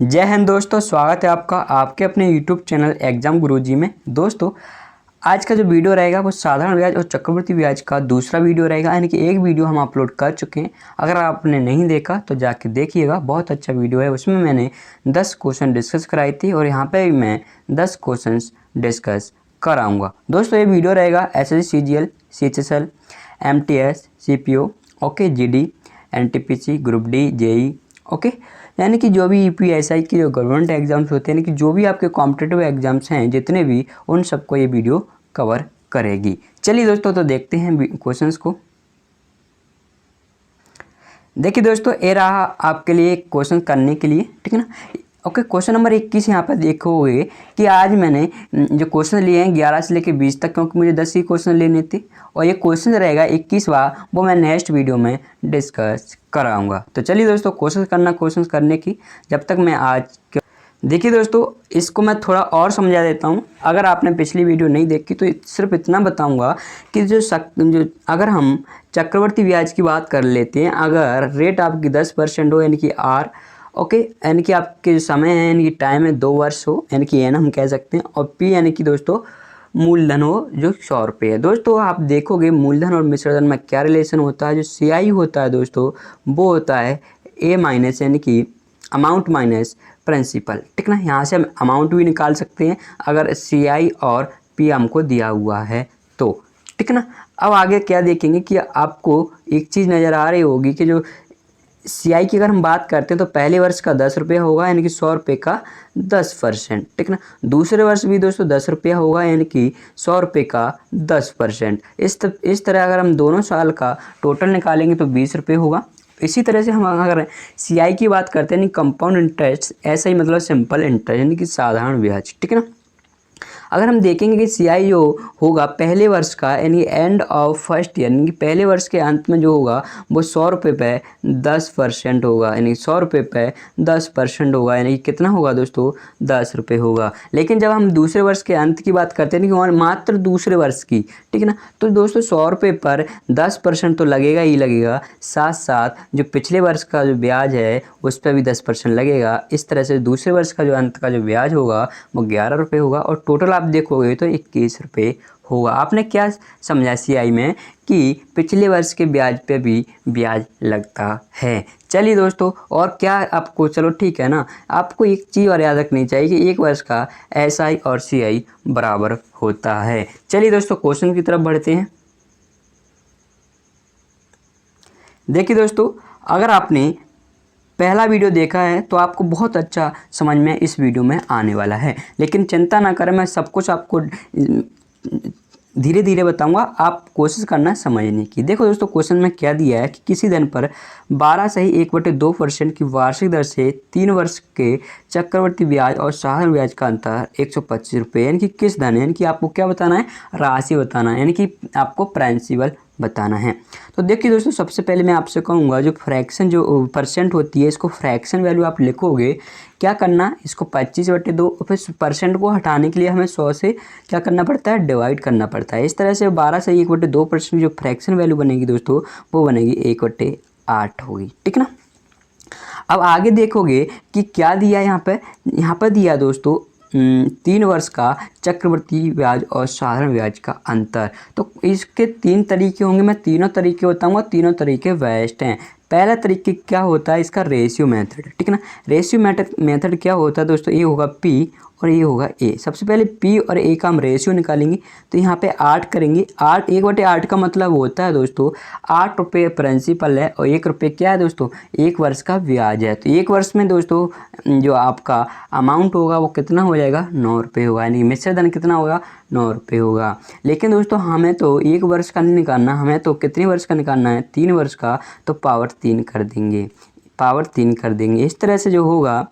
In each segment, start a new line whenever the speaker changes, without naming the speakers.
जय हिंद दोस्तों, स्वागत है आपका आपके अपने YouTube चैनल एग्जाम गुरुजी में। दोस्तों आज का जो वीडियो रहेगा वो साधारण ब्याज और चक्रवृद्धि ब्याज का दूसरा वीडियो रहेगा, यानी कि एक वीडियो हम अपलोड कर चुके हैं। अगर आपने नहीं देखा तो जाके देखिएगा, बहुत अच्छा वीडियो है। उसमें मैंने 10 क्वेश्चन डिस्कस कराई थी और यहाँ पे भी मैं 10 क्वेश्चन डिस्कस कराऊँगा। दोस्तों ये वीडियो रहेगा SSC CGL CHSL MTS CPO okay GD NTPC group D JE okay, यानी कि जो भी UPSI की जो गवर्नमेंट एग्जाम्स होते हैं, यानी कि जो भी आपके कॉम्पिटिटिव एग्जाम्स हैं जितने भी, उन सबको ये वीडियो कवर करेगी। चलिए दोस्तों तो देखते हैं क्वेश्चंस को। देखिए दोस्तों ये रहा आपके लिए क्वेश्चन करने के लिए, ठीक है ना। ओके, क्वेश्चन नंबर 21 यहाँ पर देखोगे कि आज मैंने जो क्वेश्चन लिए हैं 11 से लेकर 20 तक, क्योंकि मुझे 10 ही क्वेश्चन लेने थे और ये क्वेश्चन रहेगा 21वां, वो मैं नेक्स्ट वीडियो में डिस्कस कराऊंगा। तो चलिए दोस्तों कोशिश करने की, जब तक मैं आज देखिए दोस्तों इसको मैं थोड़ा और समझा देता हूँ। अगर आपने पिछली वीडियो नहीं देखी तो सिर्फ इतना बताऊंगा कि जो अगर हम चक्रवर्ती ब्याज की बात कर लेते हैं, अगर रेट आपकी 10% हो यानी कि आर ओके, यानी कि आपके जो समय है यानी कि टाइम है 2 वर्ष हो, यानी कि एन हम कह सकते हैं, और पी यानी कि दोस्तों मूलधन हो जो 100 रुपये है। दोस्तों आप देखोगे मूलधन और मिश्रधन में क्या रिलेशन होता है। जो CI होता है दोस्तों वो होता है A माइनस यानी कि अमाउंट माइनस प्रिंसिपल, ठीक ना। यहाँ से हम अमाउंट भी निकाल सकते हैं अगर CI और P हमको दिया हुआ है तो, ठीक ना। अब आगे क्या देखेंगे कि आपको एक चीज़ नज़र आ रही होगी कि जो CI की अगर हम बात करते हैं तो पहले वर्ष का 10 रुपया होगा, यानी कि 100 रुपये का 10%, ठीक ना। दूसरे वर्ष भी दोस्तों 10 रुपया होगा, यानी कि 100 रुपये का 10%। इस तरह अगर हम दोनों साल का टोटल निकालेंगे तो 20 रुपये होगा। इसी तरह से हम अगर CI की बात करते हैं यानी कंपाउंड इंटरेस्ट, ऐसा ही मतलब सिंपल इंटरेस्ट यानी कि साधारण ब्याज, ठीक है ना। अगर हम देखेंगे कि CI जो होगा पहले वर्ष का यानी एंड ऑफ फर्स्ट ईयर, यानी कि पहले वर्ष के अंत में जो होगा वो 100 रुपये पे 10% होगा, यानी 100 रुपये पे 10% होगा, यानी कि कितना होगा दोस्तों 10 रुपये होगा। लेकिन जब हम दूसरे वर्ष के अंत की बात करते हैं कि मात्र दूसरे वर्ष की, ठीक है ना, तो दोस्तों 100 रुपये पर 10% तो लगेगा ही लगेगा, साथ साथ जो पिछले वर्ष का जो ब्याज है उस पर भी 10% लगेगा। इस तरह से दूसरे वर्ष का जो अंत का जो ब्याज होगा वो 11 रुपये होगा और टोटल आप देखोगे तो 21 रुपये होगा। आपने क्या समझा CI में कि पिछले वर्ष के ब्याज पे भी ब्याज लगता है। चलिए दोस्तों और क्या आपको, चलो ठीक है ना, आपको एक चीज़ और याद रखनी चाहिए कि एक वर्ष का SI और CI बराबर होता है। चलिए दोस्तों क्वेश्चन की तरफ बढ़ते हैं। देखिए दोस्तों अगर आपने पहला वीडियो देखा है तो आपको बहुत अच्छा समझ में इस वीडियो में आने वाला है, लेकिन चिंता ना करें, मैं सब कुछ आपको धीरे धीरे बताऊंगा, आप कोशिश करना समझने की। देखो दोस्तों क्वेश्चन में क्या दिया है कि किसी धन पर 12.1/2% की वार्षिक दर से 3 वर्ष के चक्रवर्ती ब्याज और साधारण ब्याज का अंतर 125 रुपये, यानी कि किस धन, यानी कि आपको क्या बताना है, राशि बताना है, यानी कि आपको प्रिंसिपल बताना है। तो देखिए दोस्तों सबसे पहले मैं आपसे कहूँगा जो फ्रैक्शन जो परसेंट होती है, इसको फ्रैक्शन वैल्यू आप लिखोगे, क्या करना, इसको 25/2 और फिर परसेंट को हटाने के लिए हमें 100 से क्या करना पड़ता है, डिवाइड करना पड़ता है। इस तरह से 12 से 1/2% जो फ्रैक्शन वैल्यू बनेगी दोस्तों वो बनेगी 1/8 होगी, ठीक ना। अब आगे देखोगे कि क्या दिया यहाँ पर दिया दोस्तों 3 वर्ष का चक्रवृद्धि ब्याज और साधारण ब्याज का अंतर। तो इसके 3 तरीके होंगे, मैं तीनों तरीके बताऊंगा, तीनों तरीके बेस्ट हैं। पहला तरीके क्या होता है, इसका रेशियो मेथड, ठीक है ना। रेशियो मेथड क्या होता है दोस्तों, ये होगा P और ये होगा A। सबसे पहले P और A का हम रेशियो निकालेंगे, तो यहाँ पे 8 करेंगे। 1/8 का मतलब होता है दोस्तों 8 रुपये प्रिंसिपल है और 1 रुपये क्या है दोस्तों, 1 वर्ष का ब्याज है। तो 1 वर्ष में दोस्तों जो आपका अमाउंट होगा वो कितना हो जाएगा, 9 रुपये होगा, यानी मिश्रधन कितना होगा, 9 रुपये होगा। लेकिन दोस्तों हमें तो 1 वर्ष का नहीं निकालना, हमें तो कितने वर्ष का निकालना है, 3 वर्ष का, तो पावर 3 कर देंगे, पावर 3 कर देंगे। इस तरह से जो होगा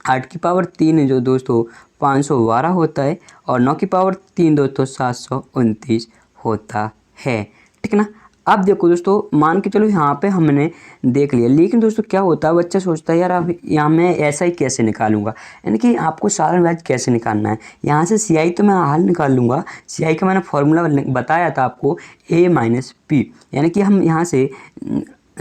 8 की पावर 3 जो दोस्तों 512 होता है और 9 की पावर 3 दोस्तों 729 होता है, ठीक ना। अब देखो दोस्तों मान के चलो यहाँ पे हमने देख लिया, लेकिन दोस्तों क्या होता है, बच्चा सोचता है यार अब यहाँ मैं ऐसा ही कैसे निकालूंगा, यानी कि आपको साधारण ब्याज कैसे निकालना है। यहाँ से CI तो मैं हाल निकाल लूँगा, CI का मैंने फॉर्मूला बताया था आपको A - P, यानी कि हम यहाँ से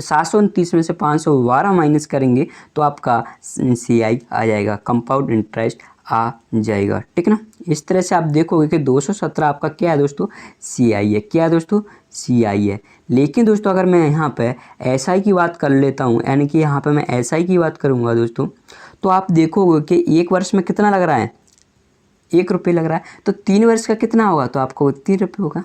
729 में से 512 माइनस करेंगे तो आपका CI आ जाएगा, कंपाउंड इंटरेस्ट आ जाएगा, ठीक ना। इस तरह से आप देखोगे कि 217 आपका क्या है दोस्तों, CI है। क्या है दोस्तों, CI है। लेकिन दोस्तों अगर मैं यहाँ पे SI की बात कर लेता हूँ, यानी कि यहाँ पे मैं SI की बात करूँगा दोस्तों, तो आप देखोगे कि 1 वर्ष में कितना लग रहा है, 1 रुपये लग रहा है। तो 3 वर्ष का कितना होगा, तो आपको 3 रुपये होगा।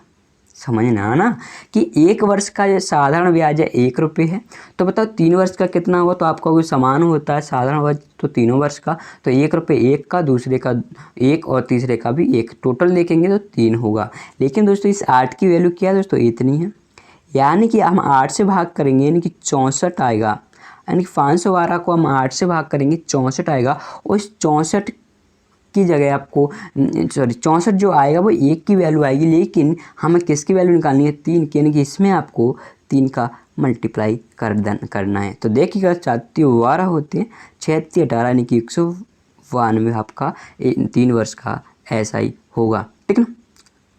समझना ना कि 1 वर्ष का जो साधारण ब्याज है 1 रुपये है, तो बताओ 3 वर्ष का कितना होगा। तो आपका कोई समान होता है साधारण ब्याज तो तीनों वर्ष का, तो 1 रुपये एक का, दूसरे का 1 और तीसरे का भी 1, टोटल देखेंगे तो 3 होगा। लेकिन दोस्तों इस 8 की वैल्यू क्या है दोस्तों, इतनी है। यानी कि हम 8 से भाग करेंगे यानी कि 64 आएगा, यानी कि 512 को हम 8 से भाग करेंगे 64 आएगा। और इस 64 की जगह आपको सॉरी 64 जो आएगा वो 1 की वैल्यू आएगी, लेकिन हमें किसकी वैल्यू निकालनी है, 3 की, यानी कि इसमें आपको 3 का मल्टीप्लाई करना है। तो देखिएगा 4×12 होते हैं, 6×18 यानी कि 192 आपका 3 वर्ष का ऐसा ही होगा, ठीक ना।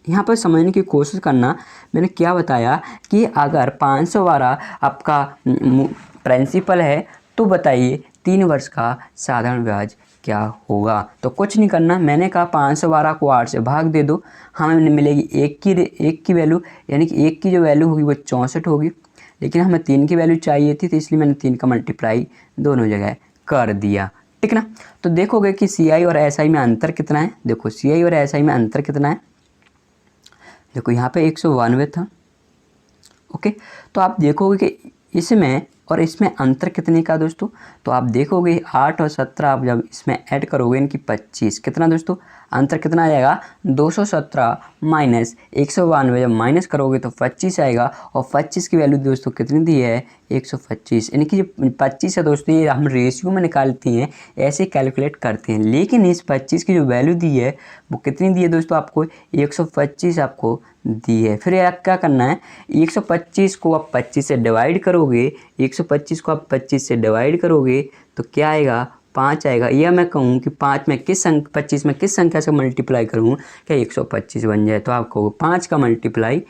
यहाँ पर समझने की कोशिश करना, मैंने क्या बताया कि अगर 512 आपका प्रिंसिपल है तो बताइए 3 वर्ष का साधारण ब्याज क्या होगा। तो कुछ नहीं करना, मैंने कहा 512 को 8 से भाग दे दो, हमें मिलेगी 1 की वैल्यू, यानी कि 1 की जो वैल्यू होगी वो 64 होगी। लेकिन हमें 3 की वैल्यू चाहिए थी, तो इसलिए मैंने 3 का मल्टीप्लाई दोनों जगह कर दिया, ठीक ना। तो देखोगे कि CI और SI में अंतर कितना है। देखो CI और SI में अंतर कितना है, देखो यहाँ पे 192 था, ओके। तो आप देखोगे कि इसमें और इसमें अंतर कितने का दोस्तों, तो आप देखोगे 8 और 17 आप जब इसमें ऐड करोगे इनकी 25, कितना दोस्तों अंतर कितना आ जाएगा, 217 माइनस 192 जब माइनस करोगे तो 25 आएगा। और 25 की वैल्यू दोस्तों कितनी दी है, 125। यानी कि जो 25 है दोस्तों ये हम रेशियो में निकालते हैं, ऐसे कैलकुलेट करते हैं। लेकिन इस 25 की जो वैल्यू दी है वो कितनी दी है दोस्तों, आपको 125 आपको दी है। फिर आप क्या करना है, 125 को आप 25 से डिवाइड करोगे, 125 को आप 25 से डिवाइड करोगे तो क्या आएगा, 5 आएगा। या मैं कहूँ कि 25 में किस संख्या से मल्टीप्लाई करूँ, क्या 125 बन जाए। तो आपको 5 का मल्टीप्लाई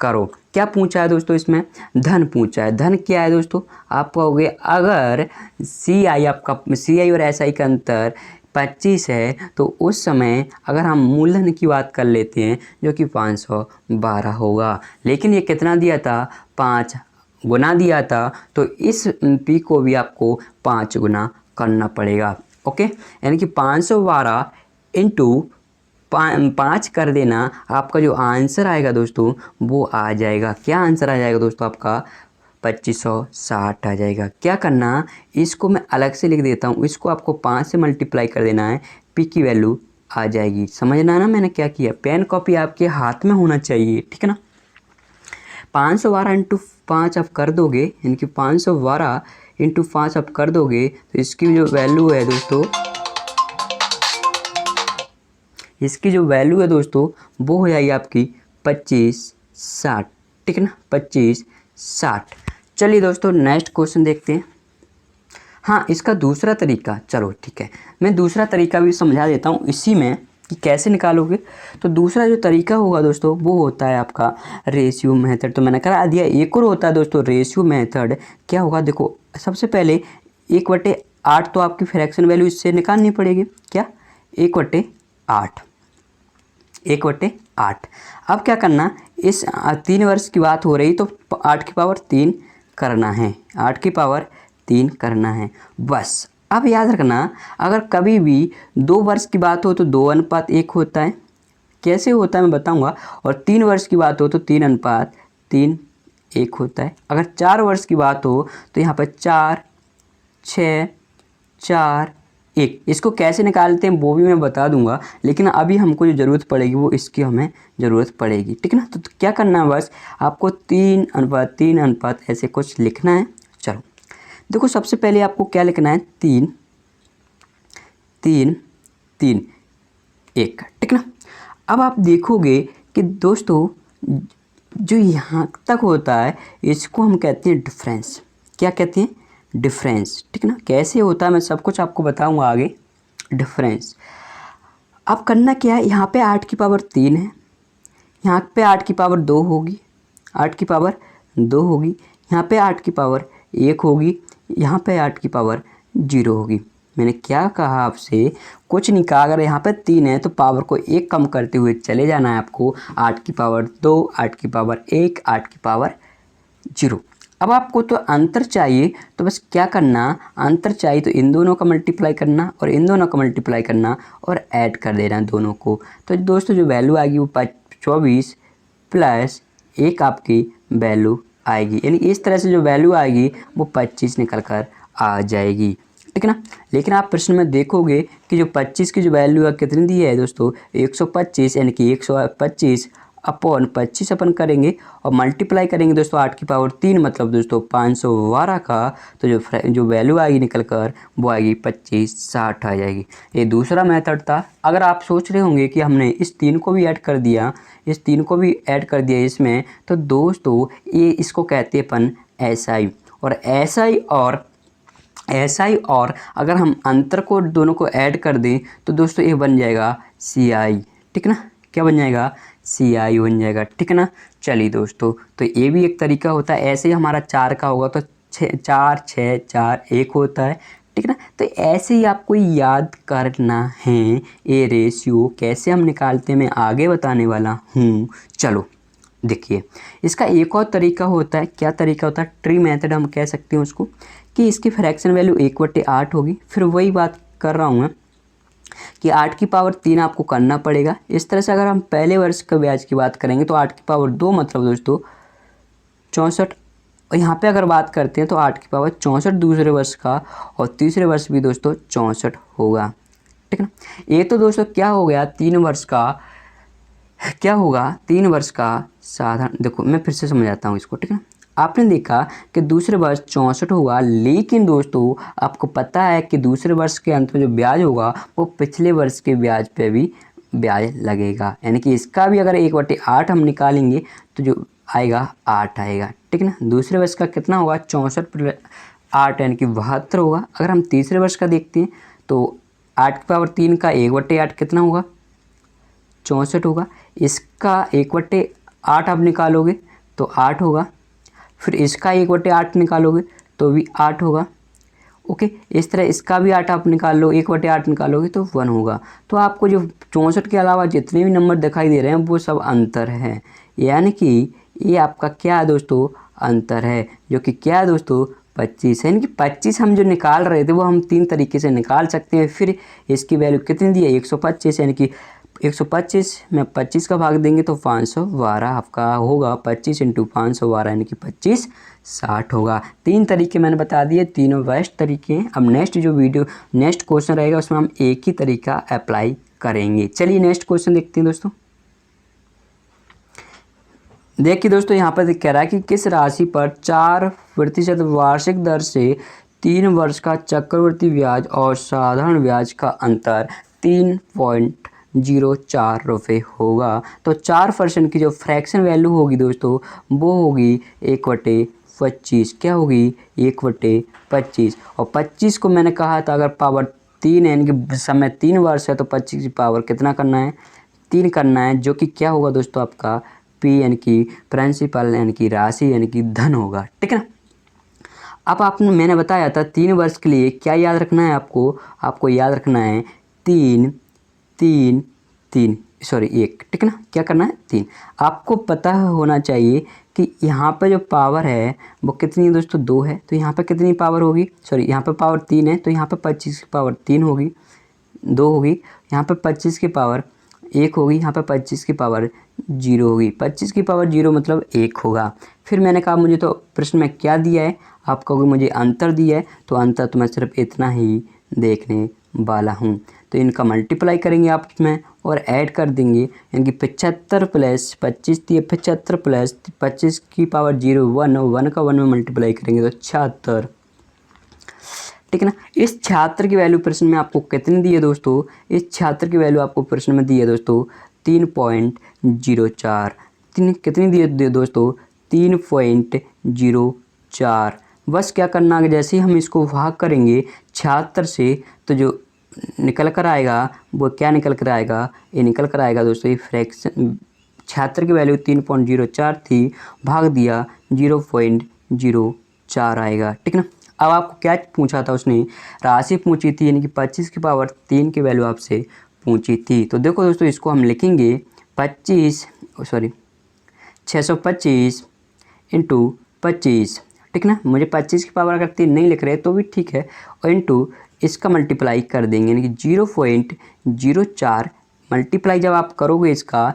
करो। क्या पूछा है दोस्तों, इसमें धन पूछा है। धन क्या है दोस्तों, आप कहोगे अगर CI और SI का अंतर 25 है तो उस समय अगर हम मूलधन की बात कर लेते हैं जो कि 512 होगा। लेकिन ये कितना दिया था, 5 गुना दिया था, तो इस P को भी आपको 5 गुना करना पड़ेगा, ओके। यानी कि 512 इंटू 5 कर देना, आपका जो आंसर आएगा दोस्तों वो आ जाएगा। क्या आंसर आ जाएगा दोस्तों, आपका 2560 आ जाएगा। क्या करना, इसको मैं अलग से लिख देता हूँ, इसको आपको 5 से मल्टीप्लाई कर देना है, P की वैल्यू आ जाएगी। समझना ना मैंने क्या किया, पेन कॉपी आपके हाथ में होना चाहिए, ठीक है ना। 512 इंटू 5 आप कर दोगे, यानी कि 512 इंटू 5 आप कर दोगे तो इसकी जो वैल्यू है दोस्तों, इसकी जो वैल्यू है दोस्तों वो हो जाएगी आपकी 2560, ठीक है ना, 2560। चलिए दोस्तों नेक्स्ट क्वेश्चन देखते हैं। हाँ इसका दूसरा तरीका, चलो ठीक है मैं दूसरा तरीका भी समझा देता हूँ इसी में कि कैसे निकालोगे। तो दूसरा जो तरीका होगा दोस्तों वो होता है आपका रेशियो मेथड। तो मैंने करा दिया, एक और होता है दोस्तों रेशियो मेथड। क्या होगा, देखो सबसे पहले 1/8 तो आपकी फ्रैक्शन वैल्यू इससे निकालनी पड़ेगी। क्या, 1/8, 1/8। अब क्या करना, इस 3 वर्ष की बात हो रही तो 8 की पावर 3 करना है, 8 की पावर 3 करना है बस। अब याद रखना अगर कभी भी 2 वर्ष की बात हो तो 2:1 होता है। कैसे होता है मैं बताऊंगा। और 3 वर्ष की बात हो तो 3:3 होता है। अगर 4 वर्ष की बात हो तो यहाँ पर 4, 6, 4, 1। इसको कैसे निकालते हैं वो भी मैं बता दूंगा, लेकिन अभी हमको जो ज़रूरत पड़ेगी वो इसकी हमें ज़रूरत पड़ेगी, ठीक है ना। तो क्या करना है, बस आपको 3:3 ऐसे कुछ लिखना है। चलो देखो सबसे पहले आपको क्या लिखना है, 3, 3, 3, 1, ठीक ना। अब आप देखोगे कि दोस्तों जो यहाँ तक होता है इसको हम कहते हैं डिफरेंस। क्या कहते हैं, डिफरेंस, ठीक ना। कैसे होता है मैं सब कुछ आपको बताऊंगा आगे। डिफरेंस अब करना क्या है, यहाँ पे 8 की पावर 3 है, यहाँ पे 8 की पावर 2 होगी, 8 की पावर 2 होगी, यहाँ पे 8 की पावर 1 होगी, यहाँ पे 8 की पावर 0 होगी। मैंने क्या कहा आपसे, कुछ नहीं कहा। अगर यहाँ पे 3 है तो पावर को 1 कम करते हुए चले जाना है आपको। 8 की पावर 2, 8 की पावर 1, 8 की पावर 0। अब आपको तो अंतर चाहिए, तो बस क्या करना, अंतर चाहिए तो इन दोनों का मल्टीप्लाई करना और इन दोनों का मल्टीप्लाई करना और ऐड कर देना दोनों को। तो दोस्तों जो वैल्यू आएगी वो 24 प्लस 1 आपकी वैल्यू आएगी, यानी इस तरह से जो वैल्यू आएगी वो 25 निकल कर आ जाएगी, ठीक है ना। लेकिन आप प्रश्न में देखोगे कि जो 25 की जो वैल्यू है कितनी दी है दोस्तों, 125, यानी कि 125 अपॉन 25 अपन करेंगे और मल्टीप्लाई करेंगे दोस्तों 8 की पावर 3, मतलब दोस्तों 512 का। तो जो वैल्यू आएगी निकल कर वो आएगी 2560 आ जाएगी। ये दूसरा मेथड था। अगर आप सोच रहे होंगे कि हमने इस 3 को भी ऐड कर दिया, इस 3 को भी ऐड कर दिया इसमें, तो दोस्तों ये इसको कहते हैं अपन SI। और SI और अगर हम अंतर को दोनों को ऐड कर दें तो दोस्तों ये बन जाएगा CI, ठीक है ना। क्या बन जाएगा, CI बन जाएगा, ठीक है ना। चलिए दोस्तों, तो ये भी एक तरीका होता है। ऐसे ही हमारा 4 का होगा तो 4 6 4 1 होता है, ठीक है ना। तो ऐसे ही आपको याद करना है। ये रेशियो कैसे हम निकालते हैं मैं आगे बताने वाला हूँ। चलो देखिए, इसका एक और तरीका होता है। क्या तरीका होता है, ट्री मेथड हम कह सकते हैं उसको, कि इसकी फ्रैक्शन वैल्यू 1/8 होगी। फिर वही बात कर रहा हूँ मैं कि 8 की पावर 3 आपको करना पड़ेगा। इस तरह से अगर हम पहले वर्ष का ब्याज की बात करेंगे तो 8 की पावर 2 मतलब दोस्तों 64। और यहाँ पे अगर बात करते हैं तो 8 की पावर 64 दूसरे वर्ष का, और तीसरे वर्ष भी दोस्तों 64 होगा, ठीक है ना। ये तो दोस्तों क्या हो गया, 3 वर्ष का, क्या होगा 3 वर्ष का साधारण। देखो मैं फिर से समझाता हूँ इसको, ठीक है। आपने देखा कि दूसरे वर्ष 64 होगा, लेकिन दोस्तों आपको पता है कि दूसरे वर्ष के अंत में जो ब्याज होगा वो पिछले वर्ष के ब्याज पे भी ब्याज लगेगा। यानी कि इसका भी अगर 1/8 हम निकालेंगे तो जो आएगा 8 आएगा, ठीक है ना। दूसरे वर्ष का कितना होगा, 64 प्लस 8 यानी कि 72 होगा। अगर हम तीसरे वर्ष का देखते हैं तो 8 की पावर 3 का 1/8 कितना होगा, 64 होगा। इसका 1/8 आप निकालोगे तो 8 होगा। फिर इसका 1/8 निकालोगे तो भी 8 होगा। ओके, इस तरह इसका भी 8 आप निकाल लो, 1/8 निकालोगे तो 1 होगा। तो आपको जो 64 के अलावा जितने भी नंबर दिखाई दे रहे हैं वो सब अंतर है। यानी कि ये आपका क्या है दोस्तों, अंतर है, जो कि क्या है दोस्तों 25 है। यानी कि 25 हम जो निकाल रहे थे वो हम 3 तरीके से निकाल सकते हैं। फिर इसकी वैल्यू कितनी दी है, 125, यानी कि 125 में 25 का भाग देंगे तो 512 आपका होगा। 25 × 512 यानी कि 2560 होगा। 3 तरीके मैंने बता दिए, तीनों बेस्ट तरीके हैं। अब नेक्स्ट क्वेश्चन रहेगा, उसमें हम एक ही तरीका अप्लाई करेंगे। चलिए नेक्स्ट क्वेश्चन देखते हैं दोस्तों। देखिए दोस्तों, यहाँ पर कह रहा है कि किस राशि पर 4% वार्षिक दर से 3 वर्ष का चक्रवृद्धि ब्याज और साधारण ब्याज का अंतर 3.04 रुपये होगा। तो 4% की जो फ्रैक्शन वैल्यू होगी दोस्तों वो होगी 1/25। क्या होगी, 1/25। और 25 को मैंने कहा था अगर पावर 3 यानी कि समय 3 वर्ष है तो 25 की पावर कितना करना है, 3 करना है, जो कि क्या होगा दोस्तों आपका P यानी कि प्रिंसिपल यानी कि राशि यानी कि धन होगा, ठीक है ना। अब मैंने बताया था 3 वर्ष के लिए क्या याद रखना है आपको याद रखना है 3 3 3 सॉरी 1, ठीक है ना। क्या करना है 3। आपको पता होना चाहिए कि यहाँ पर जो पावर है वो कितनी है दोस्तों, 2 है। तो यहाँ पर कितनी पावर होगी, सॉरी यहाँ पर पावर 3 है तो यहाँ पर 25 की पावर 3 होगी, 2 होगी। यहाँ पर 25 की पावर 1 होगी, यहाँ पर 25 की पावर 0 होगी। 25 की पावर 0 मतलब 1 होगा। फिर मैंने कहा मुझे तो प्रश्न में क्या दिया है, आप कहोगे मुझे अंतर दिया है, तो अंतर तो मैं सिर्फ इतना ही देखने वाला हूँ। तो इनका मल्टीप्लाई करेंगे आपस में और ऐड कर देंगे, यानी कि 75 प्लस 25 दिए, 75 प्लस 25 की पावर 0 1 का 1 में मल्टीप्लाई करेंगे तो 76, ठीक है ना। इस 76 की वैल्यू प्रश्न में आपको कितनी दी है दोस्तों, इस 76 की वैल्यू आपको प्रश्न में दी है दोस्तों 3.04। कितनी दी है दोस्तों, 3.04। बस क्या करना है, जैसे ही हम इसको भाग करेंगे 76 से तो जो निकल कर आएगा वो क्या निकल कर आएगा, ये निकल कर आएगा दोस्तों ये फ्रैक्शन 76 की वैल्यू 3.04 थी, भाग दिया 0.04 4 आएगा, ठीक ना। अब आपको क्या पूछा था उसने, राशि पूछी थी, यानी कि 25 की पावर 3 की वैल्यू आपसे पूछी थी। तो देखो दोस्तों, इसको हम लिखेंगे 625 इंटू 25, ठीक ना। मुझे 25 की पावर अगर 3 नहीं लिख रहे तो भी ठीक है, और इंटू इसका मल्टीप्लाई कर देंगे, यानी कि 0.04 मल्टीप्लाई जब आप करोगे इसका,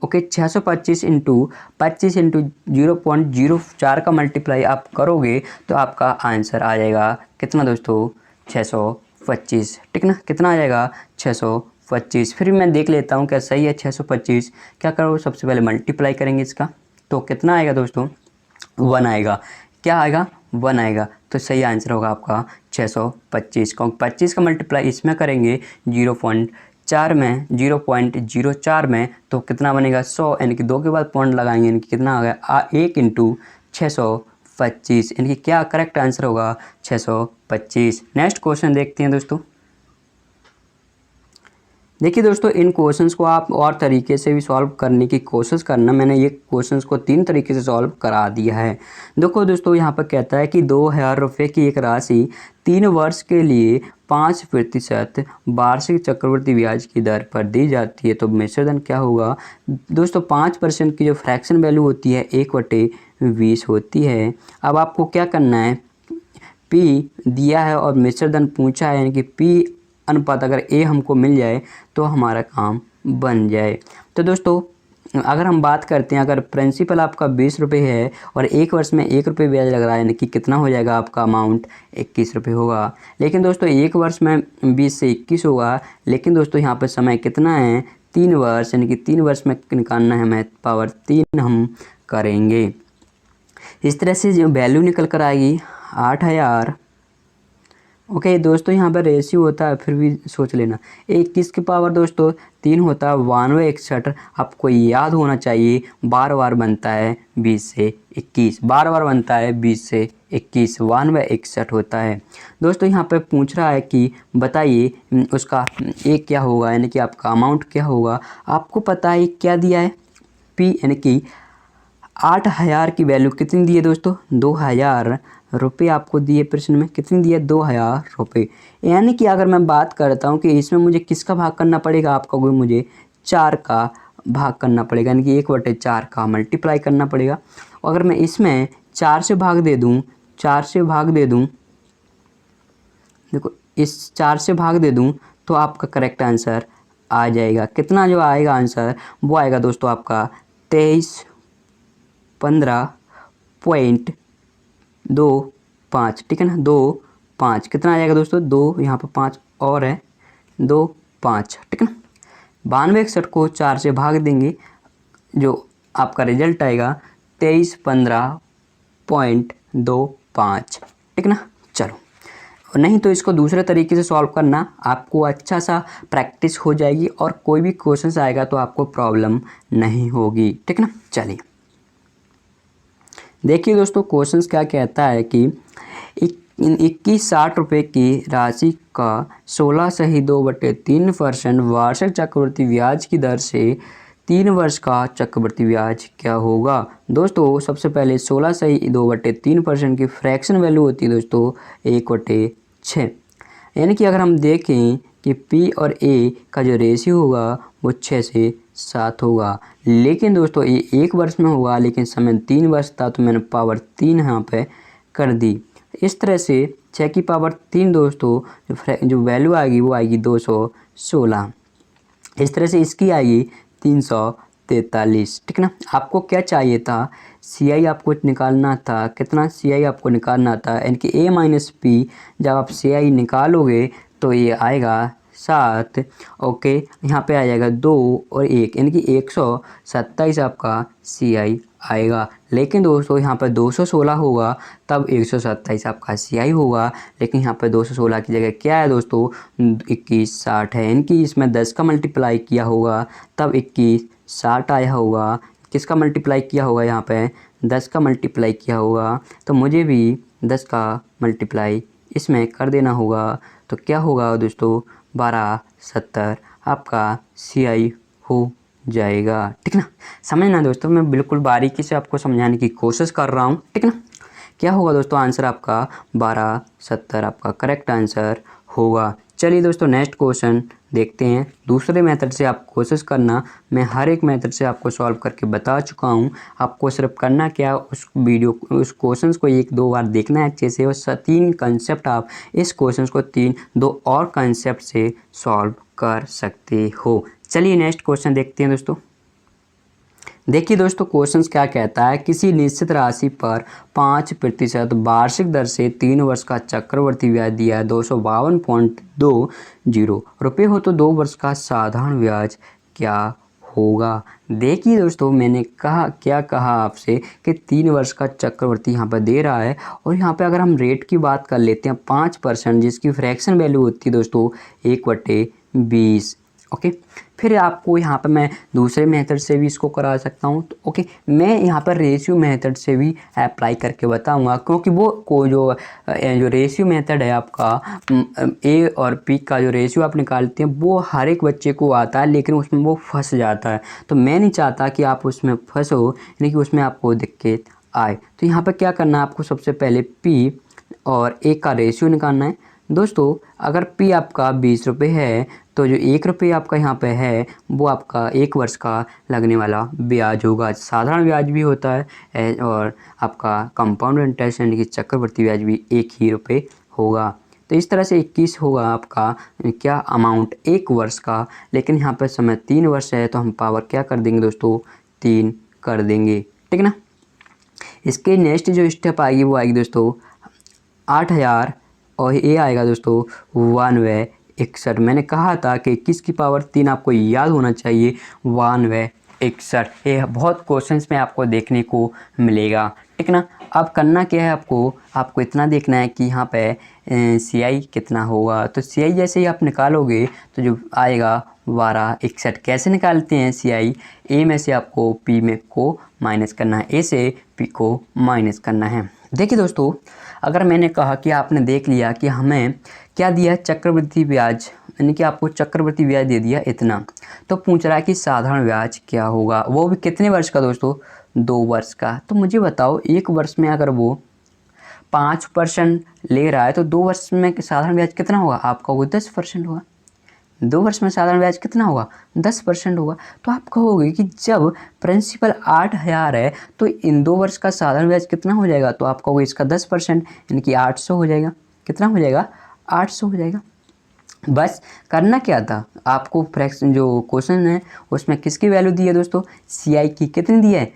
ओके, 625 इंटू 25 इंटू 0.04 का मल्टीप्लाई आप करोगे तो आपका आंसर आ जाएगा कितना दोस्तों, 625, ठीक ना। कितना आ जाएगा, 625। फिर मैं देख लेता हूँ क्या सही है 625। क्या करो, सबसे पहले मल्टीप्लाई करेंगे इसका, तो कितना आएगा दोस्तों, 1 आएगा। क्या आएगा, 1 आएगा। तो सही आंसर होगा आपका 625, क्योंकि 25 का मल्टीप्लाई इसमें करेंगे 0.04 में, तो कितना बनेगा 100, यानी कि 2 के बाद पॉइंट लगाएंगे, यानी कि कितना आ गया 1 इंटू 625, यानी कि क्या करेक्ट आंसर होगा 625। नेक्स्ट क्वेश्चन देखते हैं दोस्तों। देखिए दोस्तों, इन क्वेश्चंस को आप और तरीके से भी सॉल्व करने की कोशिश करना। मैंने ये क्वेश्चंस को 3 तरीके से सॉल्व करा दिया है। देखो दोस्तों, यहाँ पर कहता है कि 2000 रुपये की एक राशि 3 वर्ष के लिए 5% वार्षिक चक्रवृद्धि ब्याज की दर पर दी जाती है, तो मिश्रधन क्या होगा दोस्तों। 5% की जो फ्रैक्शन वैल्यू होती है 1/20 होती है। अब आपको क्या करना है, पी दिया है और मिश्रधन पूछा है, यानी कि पी अनुपात अगर ए हमको मिल जाए तो हमारा काम बन जाए। तो दोस्तों, अगर हम बात करते हैं, अगर प्रिंसिपल आपका 20 रुपये है और 1 वर्ष में 1 रुपये ब्याज लग रहा है, यानी कि कितना हो जाएगा आपका अमाउंट, 21 रुपये होगा। लेकिन दोस्तों 1 वर्ष में 20 से 21 होगा, लेकिन दोस्तों यहाँ पर समय कितना है, 3 वर्ष, यानी कि 3 वर्ष में निकालना है, हमें पावर 3 हम करेंगे। इस तरह से जो वैल्यू निकल कर आएगी 8000। ओके दोस्तों, यहाँ पर रेशियो होता है, फिर भी सोच लेना। 21 की पावर दोस्तों 3 होता है 9261। आपको याद होना चाहिए, बार बार बनता है 20 से 21, बार बार बनता है 20 से 21, 9261 होता है। दोस्तों यहाँ पे पूछ रहा है कि बताइए उसका एक क्या होगा, यानी कि आपका अमाउंट क्या होगा। आपको पता है क्या दिया है, पी, यानी कि 8000 की वैल्यू कितनी दी है दोस्तों, 2000 रुपये आपको दिए। प्रश्न में कितनी दिए, 2000 रुपये। यानी कि अगर मैं बात करता हूँ कि इसमें मुझे किसका भाग करना पड़ेगा, आपका कोई मुझे 4 का भाग करना पड़ेगा, यानी कि 1/4 का मल्टीप्लाई करना पड़ेगा। अगर मैं इसमें 4 से भाग दे दूँ, 4 से भाग दे दूँ, देखो इस 4 से भाग दे दूँ तो आपका करेक्ट आंसर आ जाएगा। कितना जो आएगा आंसर, वो आएगा दोस्तों आपका 2315.25, ठीक है ना, 25 कितना आ जाएगा दोस्तों, 2 यहाँ पर 5 और है, 2 5, ठीक है ना। 9261 को 4 से भाग देंगे, जो आपका रिजल्ट आएगा 2315.25, ठीक ना। चलो, नहीं तो इसको दूसरे तरीके से सॉल्व करना, आपको अच्छा सा प्रैक्टिस हो जाएगी और कोई भी क्वेश्चंस आएगा तो आपको प्रॉब्लम नहीं होगी, ठीक ना। चलिए देखिए दोस्तों, क्वेश्चंस क्या कहता है कि 2160 रुपये की राशि का 16/2/3% वार्षिक चक्रवृद्धि ब्याज की दर से 3 वर्ष का चक्रवृद्धि ब्याज क्या होगा। दोस्तों सबसे पहले 16/2/3% की फ्रैक्शन वैल्यू होती है दोस्तों 1/6, यानी कि अगर हम देखें कि P और A का जो रेशियो होगा वो 6 से 7 होगा। लेकिन दोस्तों ये 1 वर्ष में होगा, लेकिन समय 3 वर्ष था, तो मैंने पावर 3 यहाँ पे कर दी। इस तरह से 6 की पावर 3 दोस्तों जो वैल्यू आएगी वो आएगी 216। इस तरह से इसकी आएगी 343, ठीक ना। आपको क्या चाहिए था, CI आपको निकालना था, कितना CI आपको निकालना था, यानी कि A माइनस P। जब आप CI निकालोगे तो ये आएगा 7, ओके, यहाँ पे आ जाएगा 2 और 1, यानी कि 127 आपका CI आएगा। लेकिन दोस्तों यहाँ पर 216 होगा तब 127 आपका CI होगा, लेकिन यहाँ पर 216 की जगह क्या है दोस्तों 2160 है, यानी कि इसमें 10 का मल्टीप्लाई किया होगा तब 2160 आया होगा। किसका मल्टीप्लाई किया होगा, यहाँ पे 10 का मल्टीप्लाई किया होगा, तो मुझे भी 10 का मल्टीप्लाई इसमें कर देना होगा। तो क्या होगा दोस्तों 1270 आपका CI हो जाएगा, ठीक ना। समझना दोस्तों, मैं बिल्कुल बारीकी से आपको समझाने की कोशिश कर रहा हूँ, ठीक ना। क्या होगा दोस्तों आंसर आपका 1270 आपका करेक्ट आंसर होगा। चलिए दोस्तों नेक्स्ट क्वेश्चन देखते हैं। दूसरे मेथड से आप कोशिश करना, मैं हर एक मेथड से आपको सॉल्व करके बता चुका हूँ। आपको सिर्फ करना क्या, उस क्वेश्चंस को 1-2 बार देखना है अच्छे से, और 3 कंसेप्ट आप इस क्वेश्चंस को 2 और कंसेप्ट से सॉल्व कर सकते हो। चलिए नेक्स्ट क्वेश्चन देखते हैं दोस्तों। देखिए दोस्तों क्वेश्चन क्या कहता है, किसी निश्चित राशि पर 5% वार्षिक दर से 3 वर्ष का चक्रवृद्धि ब्याज दिया है 252.20 रुपये हो, तो 2 वर्ष का साधारण ब्याज क्या होगा। देखिए दोस्तों मैंने क्या कहा आपसे कि 3 वर्ष का चक्रवृद्धि यहाँ पर दे रहा है, और यहाँ पे अगर हम रेट की बात कर लेते हैं 5%, जिसकी फ्रैक्शन वैल्यू होती है दोस्तों 1/20। ओके, फिर आपको यहाँ पर मैं दूसरे मेथड से भी इसको करा सकता हूँ। तो ओके, मैं यहाँ पर रेशियो मेथड से भी अप्लाई करके बताऊँगा, क्योंकि वो जो रेशियो मेथड है आपका ए और पी का जो रेशियो आप निकालते हैं वो हर एक बच्चे को आता है, लेकिन उसमें वो फंस जाता है। तो मैं नहीं चाहता कि आप उसमें फंसो, यानी कि उसमें आपको दिक्कत आए। तो यहाँ पर क्या करना है आपको, सबसे पहले पी और ए का रेशियो निकालना है दोस्तों। अगर पी आपका 20 रुपये है, तो जो 1 रुपये आपका यहाँ पे है वो आपका 1 वर्ष का लगने वाला ब्याज होगा। साधारण ब्याज भी होता है और आपका कंपाउंड इंटरेस्ट यानी कि चक्रवृद्धि ब्याज भी 1 ही रुपये होगा। तो इस तरह से 21 होगा आपका क्या अमाउंट 1 वर्ष का, लेकिन यहाँ पर समय 3 वर्ष है, तो हम पावर क्या कर देंगे दोस्तों, 3 कर देंगे, ठीक ना। इसके नेक्स्ट जो स्टेप आएगी वो आएगी दोस्तों 8000, और ये आएगा दोस्तों 9161। मैंने कहा था कि 21 की पावर 3 आपको याद होना चाहिए, 9161। ये बहुत क्वेश्चंस में आपको देखने को मिलेगा, ठीक ना। अब करना क्या है आपको इतना देखना है कि यहाँ पे CI कितना होगा। तो CI जैसे ही आप निकालोगे तो जो आएगा 1261। कैसे निकालते हैं CI, ए में से आपको पी में को माइनस करना है, ए से पी को माइनस करना है। देखिए दोस्तों, अगर मैंने कहा कि आपने देख लिया कि हमें क्या दिया, चक्रवृद्धि ब्याज, यानी कि आपको चक्रवृद्धि ब्याज दे दिया इतना, तो पूछ रहा है कि साधारण ब्याज क्या होगा, वो भी कितने वर्ष का दोस्तों, 2 वर्ष का। तो मुझे बताओ 1 वर्ष में अगर वो 5% ले रहा है, तो 2 वर्ष में साधारण ब्याज कितना होगा आपका, वो 10% होगा। 2 वर्ष में साधारण ब्याज कितना होगा, 10% होगा। तो आप कहोगे कि जब प्रिंसिपल 8000 है तो इन 2 वर्ष का साधारण ब्याज कितना हो जाएगा, तो आप कहोगे इसका 10% यानी कि 800 हो जाएगा। कितना हो जाएगा, 800 हो जाएगा। बस करना क्या था आपको, फ्रैक्शन जो क्वेश्चन है उसमें किसकी वैल्यू दी है दोस्तों, CI की कितनी दी है,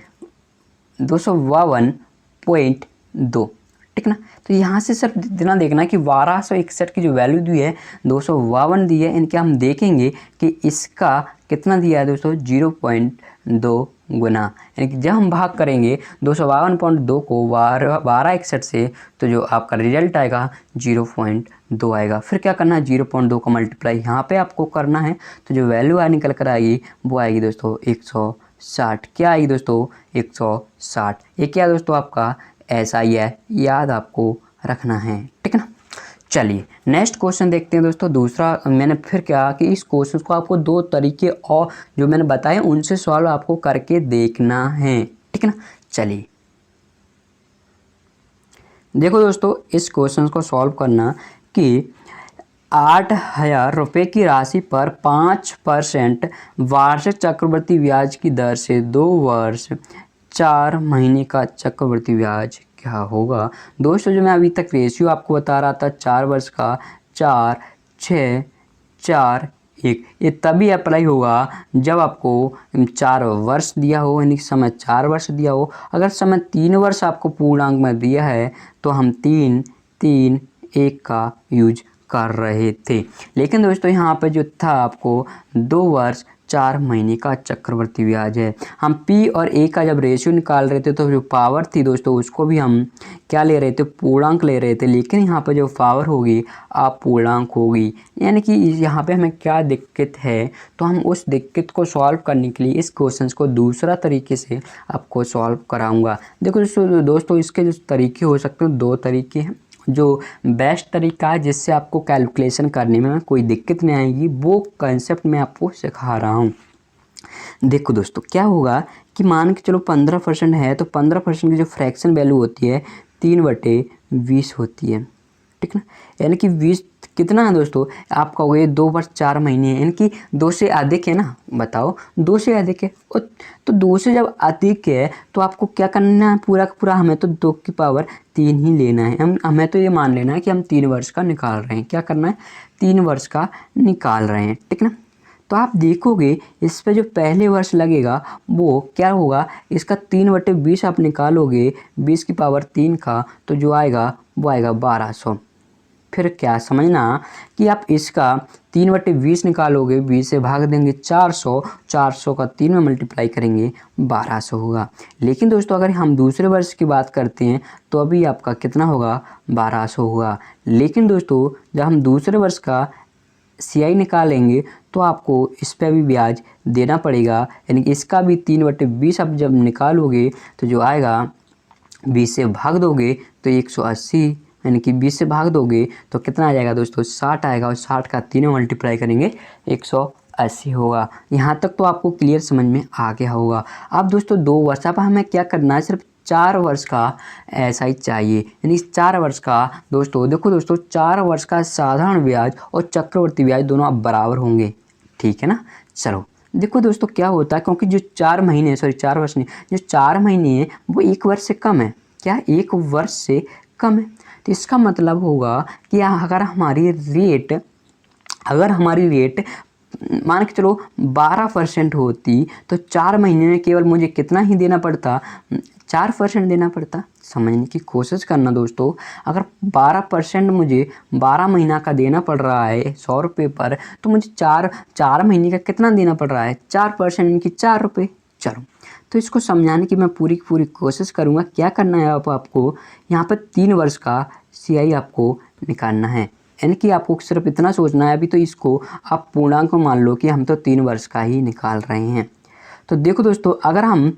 252.2, ठीक ना। तो यहाँ से सिर्फ इतना देखना कि 1261 की जो वैल्यू दी है 252 दी है, इनके हम देखेंगे कि इसका कितना दिया है दोस्तों, 0.2 गुना, यानी कि जब हम भाग करेंगे 252.2 को 1261 से, तो जो आपका रिजल्ट आएगा 0.2 आएगा। फिर क्या करना है, 0.2 का मल्टीप्लाई यहाँ पे आपको करना है, तो जो वैल्यू निकल कर आएगी वो आएगी दोस्तों 160। क्या आएगी दोस्तों, 160। ये क्या दोस्तों आपका SI है, याद आपको रखना है, ठीक है ना। चलिए नेक्स्ट क्वेश्चन देखते हैं दोस्तों। दूसरा मैंने फिर क्या कि इस क्वेश्चन को आपको 2 तरीके और जो मैंने बताए उनसे सॉल्व आपको करके देखना है, ठीक है ना। चलिए देखो दोस्तों, इस क्वेश्चन को सॉल्व करना कि 8000 रुपये की राशि पर 5% वार्षिक चक्रवृद्धि ब्याज की दर से 2 वर्ष 4 महीने का चक्रवृद्धि ब्याज क्या होगा। दोस्तों जो मैं अभी तक रेशियो आपको बता रहा था 4 वर्ष का, 4, 6, 4, 1, ये तभी अप्लाई होगा जब आपको 4 वर्ष दिया हो, यानी समय 4 वर्ष दिया हो। अगर समय 3 वर्ष आपको पूर्णांक में दिया है तो हम 3, 3, 1 का यूज कर रहे थे। लेकिन दोस्तों यहाँ पे जो था आपको 2 वर्ष 4 महीने का चक्रवृद्धि ब्याज है। हम P और A का जब रेशियो निकाल रहे थे तो जो पावर थी दोस्तों उसको भी हम क्या ले रहे थे, पूर्णांक ले रहे थे। लेकिन यहाँ पे जो पावर होगी अपूर्णांक होगी, यानी कि यहाँ पे हमें क्या दिक्कत है, तो हम उस दिक्कत को सॉल्व करने के लिए इस क्वेश्चन को दूसरा तरीके से आपको सॉल्व कराऊंगा। देखो दोस्तों इसके जो तरीके हो सकते हैं 2 तरीके हैं। जो बेस्ट तरीका है जिससे आपको कैलकुलेशन करने में कोई दिक्कत नहीं आएगी, वो कंसेप्ट मैं आपको सिखा रहा हूँ। देखो दोस्तों क्या होगा कि मान के चलो 15% है, तो 15% की जो फ्रैक्शन वैल्यू होती है 3/20 होती है, ठीक ना। यानी कि 20 कितना है दोस्तों, आप कहोगे 2 वर्ष 4 महीने है, यानी कि 2 से अधिक है ना, बताओ 2 से अधिक है। तो 2 से जब अधिक है तो आपको क्या करना है, पूरा का पूरा हमें तो 2 की पावर 3 ही लेना है। हमें तो ये मान लेना है कि हम 3 वर्ष का निकाल रहे हैं। क्या करना है, 3 वर्ष का निकाल रहे हैं, ठीक ना। तो आप देखोगे इस पे जो पहले वर्ष लगेगा वो क्या होगा, इसका 3/20 आप निकालोगे 20 की पावर 3 का, तो जो आएगा वो आएगा 1200। फिर क्या समझना कि आप इसका 3/20 निकालोगे, 20 से भाग देंगे 400, 400 का 3 में मल्टीप्लाई करेंगे 1200 होगा। लेकिन दोस्तों अगर हम दूसरे वर्ष की बात करते हैं तो अभी आपका कितना होगा, 1200 होगा। लेकिन दोस्तों जब हम दूसरे वर्ष का CI निकालेंगे तो आपको इस पर भी ब्याज देना पड़ेगा, यानी कि इसका भी 3/20 आप जब निकालोगे तो जो आएगा 20 से भाग दोगे तो 180, यानी कि 20 से भाग दोगे तो कितना आ जाएगा दोस्तों, 60 आएगा, और 60 का 3 में मल्टीप्लाई करेंगे 180 होगा। यहाँ तक तो आपको क्लियर समझ में आ गया होगा। अब दोस्तों 2 वर्ष, अब हमें क्या करना है, सिर्फ 4 वर्ष का ऐसा ही चाहिए, यानी 4 वर्ष का दोस्तों देखो दोस्तों 4 वर्ष का साधारण ब्याज और चक्रवर्ती ब्याज दोनों अब बराबर होंगे, ठीक है ना। चलो देखो दोस्तों क्या होता है, क्योंकि जो 4 महीने, सॉरी 4 वर्ष नहीं, जो 4 महीने हैं वो 1 वर्ष से कम है। क्या 1 वर्ष से कम है, तो इसका मतलब होगा कि अगर हमारी रेट मान के चलो 12% होती तो 4 महीने में केवल मुझे कितना ही देना पड़ता, 4% देना पड़ता। समझने की कोशिश करना दोस्तों, अगर 12% मुझे 12 महीना का देना पड़ रहा है 100 रुपये पर, तो मुझे 4 महीने का कितना देना पड़ रहा है, 4%, यानी कि 4 रुपये। चलो तो इसको समझाने की मैं पूरी कोशिश करूँगा। क्या करना है आपको यहाँ पर 3 वर्ष का CI आपको निकालना है, यानी कि आपको सिर्फ इतना सोचना है। अभी तो इसको आप पूर्णांक मान लो कि हम तो 3 वर्ष का ही निकाल रहे हैं। तो देखो दोस्तों अगर हम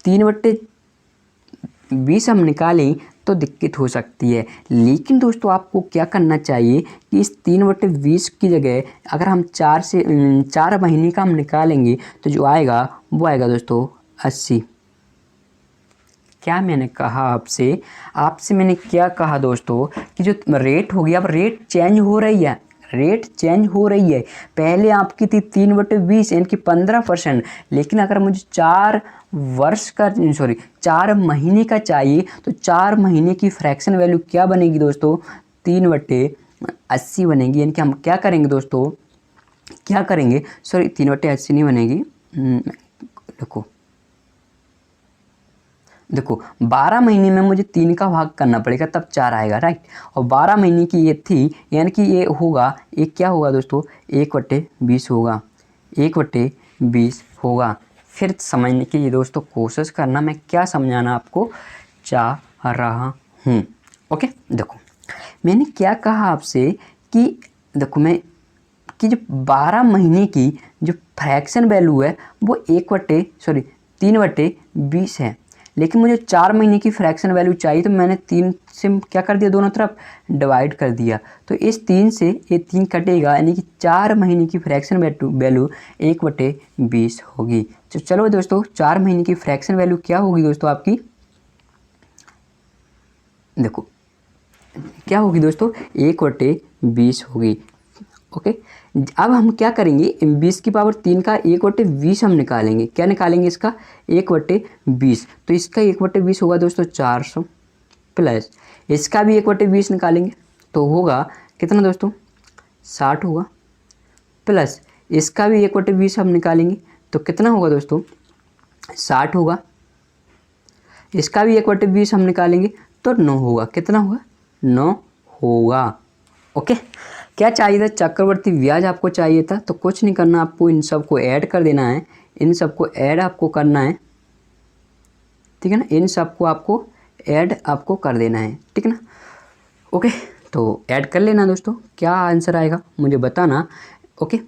3/20 हम निकालें तो दिक्कत हो सकती है। लेकिन दोस्तों आपको क्या करना चाहिए कि इस 3/20 की जगह अगर हम 4 महीने का हम निकालेंगे तो जो आएगा वो आएगा दोस्तों 80। क्या मैंने कहा आपसे मैंने क्या कहा दोस्तों कि जो रेट होगी, अब रेट चेंज हो रही है। पहले आपकी थी 3/20 यानी कि 15%, लेकिन अगर मुझे 4 महीने का चाहिए तो 4 महीने की फ्रैक्शन वैल्यू क्या बनेगी दोस्तों, 3/80 बनेगी। यानी कि हम क्या करेंगे दोस्तों, 3/80 नहीं बनेगी, देखो 12 महीने में मुझे 3 का भाग करना पड़ेगा तब 4 आएगा, राइट। और 12 महीने की ये थी, यानी कि ये होगा, एक क्या होगा दोस्तों, 1/20 होगा, 1/20 होगा। फिर समझने की ये दोस्तों कोशिश करना, मैं क्या समझाना आपको चाह रहा हूँ। ओके देखो मैंने क्या कहा आपसे कि देखो जो 12 महीने की जो फ्रैक्शन वैल्यू है वो 3/20 है, लेकिन मुझे 4 महीने की फ्रैक्शन वैल्यू चाहिए, तो मैंने 3 से क्या कर दिया, दोनों तरफ डिवाइड कर दिया। तो इस 3 से ये 3 कटेगा, यानी कि 4 महीने की फ्रैक्शन वैल्यू 1/20 होगी। तो चलो दोस्तों 4 महीने की फ्रैक्शन वैल्यू क्या होगी दोस्तों आपकी, देखो क्या होगी दोस्तों, 1/20 होगी। ओके अब हम क्या करेंगे, 20 की पावर 3 का 1/20 हम निकालेंगे। क्या निकालेंगे, इसका 1/20। तो इसका 1/20 होगा दोस्तों 400, प्लस इसका भी 1/20 निकालेंगे तो होगा कितना दोस्तों, 60 होगा, प्लस इसका भी 1/20 हम निकालेंगे तो कितना होगा दोस्तों, 60 होगा। इसका भी 1/20 हम निकालेंगे तो 9 होगा, कितना होगा, 9 होगा। ओके क्या चाहिए था, चक्रवर्ती ब्याज आपको चाहिए था, तो कुछ नहीं करना, आपको इन सब को ऐड कर देना है, इन सबको ऐड आपको करना है, ठीक है ना, इन सबको आपको ऐड आपको कर देना है, ठीक है ना। ओके तो ऐड कर लेना दोस्तों, क्या आंसर आएगा मुझे बताना। ओके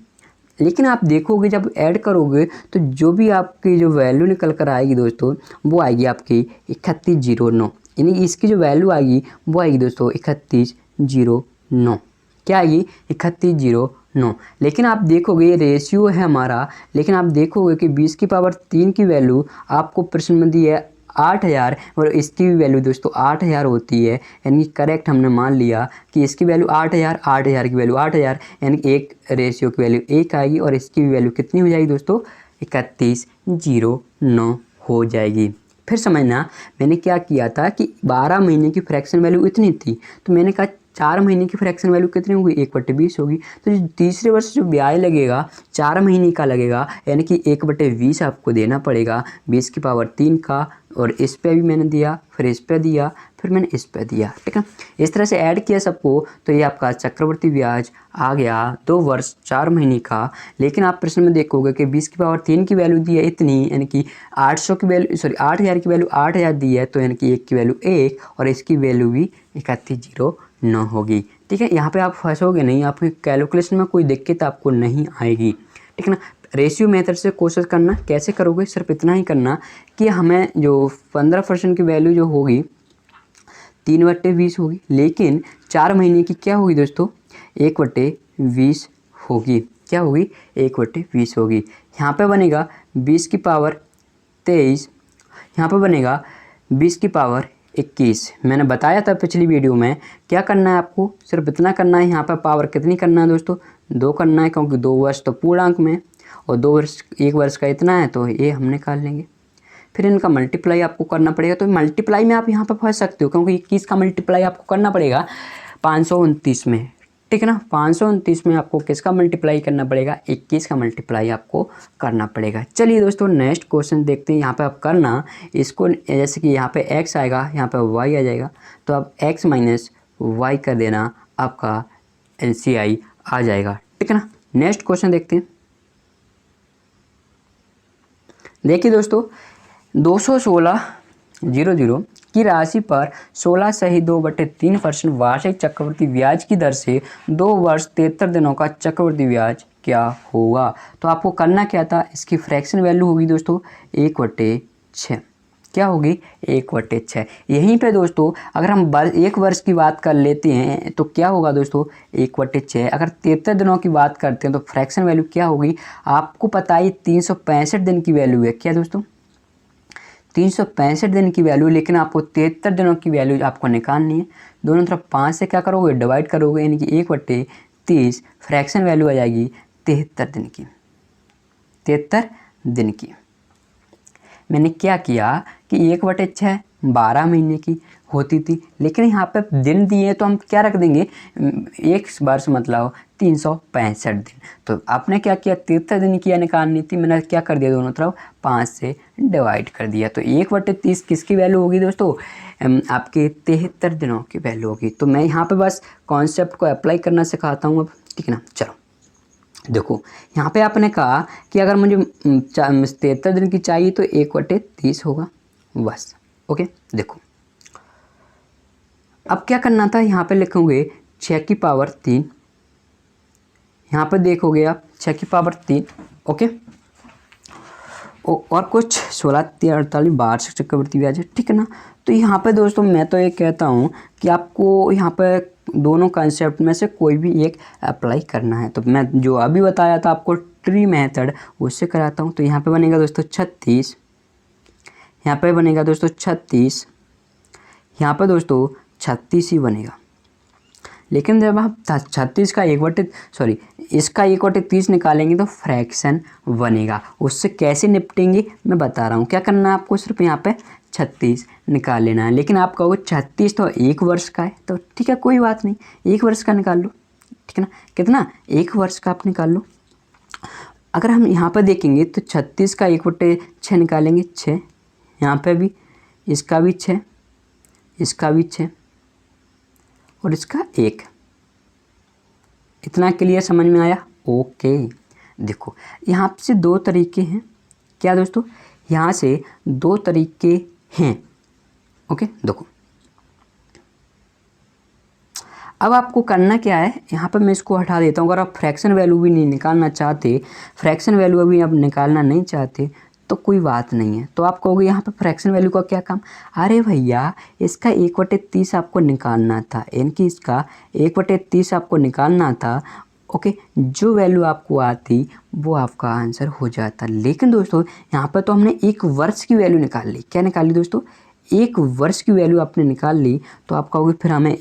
लेकिन आप देखोगे जब ऐड करोगे तो जो भी आपकी जो वैल्यू निकल कर आएगी दोस्तों वो आएगी आपकी 3109, यानी इसकी जो वैल्यू आएगी वो आएगी दोस्तों 3109। क्या आएगी, 3109। लेकिन आप देखोगे ये रेशियो है हमारा, लेकिन आप देखोगे कि 20 की पावर 3 की वैल्यू आपको प्रश्न में दी है 8000 और इसकी भी वैल्यू दोस्तों 8000 होती है, यानी कि करेक्ट हमने मान लिया कि इसकी वैल्यू 8000, 8000 की वैल्यू 8000, यानी कि एक रेशियो की वैल्यू 1 आएगी और इसकी भी वैल्यू कितनी हो जाएगी दोस्तों 3109 हो जाएगी। फिर समझना मैंने क्या किया था कि 12 महीने की फ्रैक्शन वैल्यू इतनी थी, तो मैंने कहा 4 महीने की फ्रैक्शन वैल्यू कितनी होगी 1/20 होगी। तो जो तीसरे वर्ष जो ब्याज लगेगा 4 महीने का लगेगा, यानी कि 1/20 आपको देना पड़ेगा 20 की पावर 3 का, और इस पे भी मैंने दिया, फिर इस पे दिया, फिर मैंने इस पे दिया, ठीक है। इस तरह से ऐड किया सबको, तो ये आपका चक्रवर्ती ब्याज आ गया 2 वर्ष 4 महीने का। लेकिन आप प्रश्न में देखोगे कि 20 की पावर 3 की वैल्यू दी है इतनी, यानी कि 800 की वैल्यू 8000 की वैल्यू 8000 दी है, तो यानी कि 1 की वैल्यू 1 और इसकी वैल्यू भी 3109 होगी, ठीक है। यहाँ पे आप फंसोगे नहीं, आपकी कैलकुलेशन में कोई दिक्कत आपको नहीं आएगी, ठीक है ना। रेशियो मेथड से कोशिश करना, कैसे करोगे सिर्फ इतना ही करना कि हमें जो 15% की वैल्यू जो होगी 3/20 होगी, लेकिन 4 महीने की क्या होगी दोस्तों 1/20 होगी, क्या होगी 1/20 होगी। यहाँ पे बनेगा 20 की पावर 23, यहाँ पे बनेगा 20 की पावर 21। मैंने बताया था पिछली वीडियो में क्या करना है आपको, सिर्फ इतना करना है। यहाँ पे पावर कितनी करना है दोस्तों 2 करना है, क्योंकि 2 वर्ष तो पूर्णांक में और 2 वर्ष 1 वर्ष का इतना है, तो ये हम निकाल लेंगे। फिर इनका मल्टीप्लाई आपको करना पड़ेगा, तो मल्टीप्लाई में आप यहाँ पर फंस सकते हो, क्योंकि 21 का मल्टीप्लाई आपको करना पड़ेगा 529 में, ठीक है ना। 529 में आपको किसका मल्टीप्लाई करना पड़ेगा 21 का मल्टीप्लाई आपको करना पड़ेगा। चलिए दोस्तों नेक्स्ट क्वेश्चन देखते हैं। यहाँ पे आप करना इसको, जैसे कि यहाँ पे x आएगा, यहाँ पे y आ जाएगा, तो आप x माइनस वाई कर देना, आपका LCI आ जाएगा, ठीक है ना। नेक्स्ट क्वेश्चन देखते हैं। देखिए दोस्तों 216,000 की राशि पर 16 सही 2/3% वार्षिक चक्रवृद्धि ब्याज की दर से 2 वर्ष 73 दिनों का चक्रवृद्धि ब्याज क्या होगा। तो आपको करना क्या था, इसकी फ्रैक्शन वैल्यू होगी दोस्तों 1/6, क्या होगी 1/6। यहीं पे दोस्तों अगर हम 1 वर्ष की बात कर लेते हैं तो क्या होगा दोस्तों 1/6। अगर 73 दिनों की बात करते हैं तो फ्रैक्शन वैल्यू क्या होगी, आपको पता है 365 दिन की वैल्यू है, क्या दोस्तों 365 दिन की वैल्यू, लेकिन आपको 73 दिनों की वैल्यू आपको निकालनी है। दोनों तरफ 5 से क्या करोगे डिवाइड करोगे, यानी कि 1/30 फ्रैक्शन वैल्यू आ जाएगी 73 दिन की, 73 दिन की। मैंने क्या किया कि 1/6 12 महीने की होती थी, लेकिन यहाँ पे दिन दिए तो हम क्या रख देंगे 1 वर्ष मतलब 365 दिन। तो आपने क्या किया 73 दिन की निकालनी थी, मैंने क्या कर दिया दोनों तरफ 5 से डिवाइड कर दिया। तो 1/30 किसकी वैल्यू होगी दोस्तों आपके 73 दिनों की वैल्यू होगी। तो मैं यहाँ पे बस कॉन्सेप्ट को अप्लाई करना सिखाता हूँ अब, ठीक है ना। चलो देखो यहाँ पे आपने कहा कि अगर मुझे 73 दिन की चाहिए तो 1/30 होगा बस, ओके। देखो अब क्या करना था, यहाँ पे लिखोगे 6 की पावर 3, यहाँ पे देखोगे आप 6 की पावर 3, ओके। और कुछ 16 48 वार्षिक चक्रवृद्धि ब्याज है, ठीक है ना। तो यहाँ पे दोस्तों मैं तो ये कहता हूँ कि आपको यहाँ पे दोनों कंसेप्ट में से कोई भी एक अप्लाई करना है। तो मैं जो अभी बताया था आपको ट्री मेथड उससे कराता हूँ। तो यहाँ पे बनेगा दोस्तों 36, यहाँ पे बनेगा दोस्तों 36, यहाँ पे दोस्तों 36 ही बनेगा। लेकिन जब आप 36 का इसका 1/30 निकालेंगे तो फ्रैक्शन बनेगा। उससे कैसे निपटेंगे मैं बता रहा हूँ। क्या करना है आपको, सिर्फ यहाँ पे 36 निकाल लेना है। लेकिन आप कहोगे 36 तो 1 वर्ष का है, तो ठीक है कोई बात नहीं 1 वर्ष का निकाल लो, ठीक है ना। कितना 1 वर्ष का आप निकाल लो। अगर हम यहाँ पर देखेंगे तो 36 का 1/6 निकालेंगे 6, यहाँ पे भी इसका भी 6, इसका भी 6 और इसका 1। इतना क्लियर समझ में आया, ओके। देखो यहाँ से 2 तरीके हैं, क्या दोस्तों यहाँ से 2 तरीके हैं, ओके। देखो अब आपको करना क्या है, यहाँ पर मैं इसको हटा देता हूँ। अगर आप फ्रैक्शन वैल्यू भी नहीं निकालना चाहते, फ्रैक्शन वैल्यू अभी आप निकालना नहीं चाहते तो कोई बात नहीं है। तो आप कहोगे यहाँ पर फ्रैक्शन वैल्यू का क्या काम, अरे भैया इसका 1/30 आपको निकालना था, यानी कि इसका 1/30 आपको निकालना था। ओके, जो वैल्यू आपको आती वो आपका आंसर हो जाता। लेकिन दोस्तों यहाँ पर तो हमने एक वर्ष की वैल्यू निकाल ली। क्या निकाल ली दोस्तों? एक वर्ष की वैल्यू आपने निकाल ली, तो आप कहोगे फिर हमें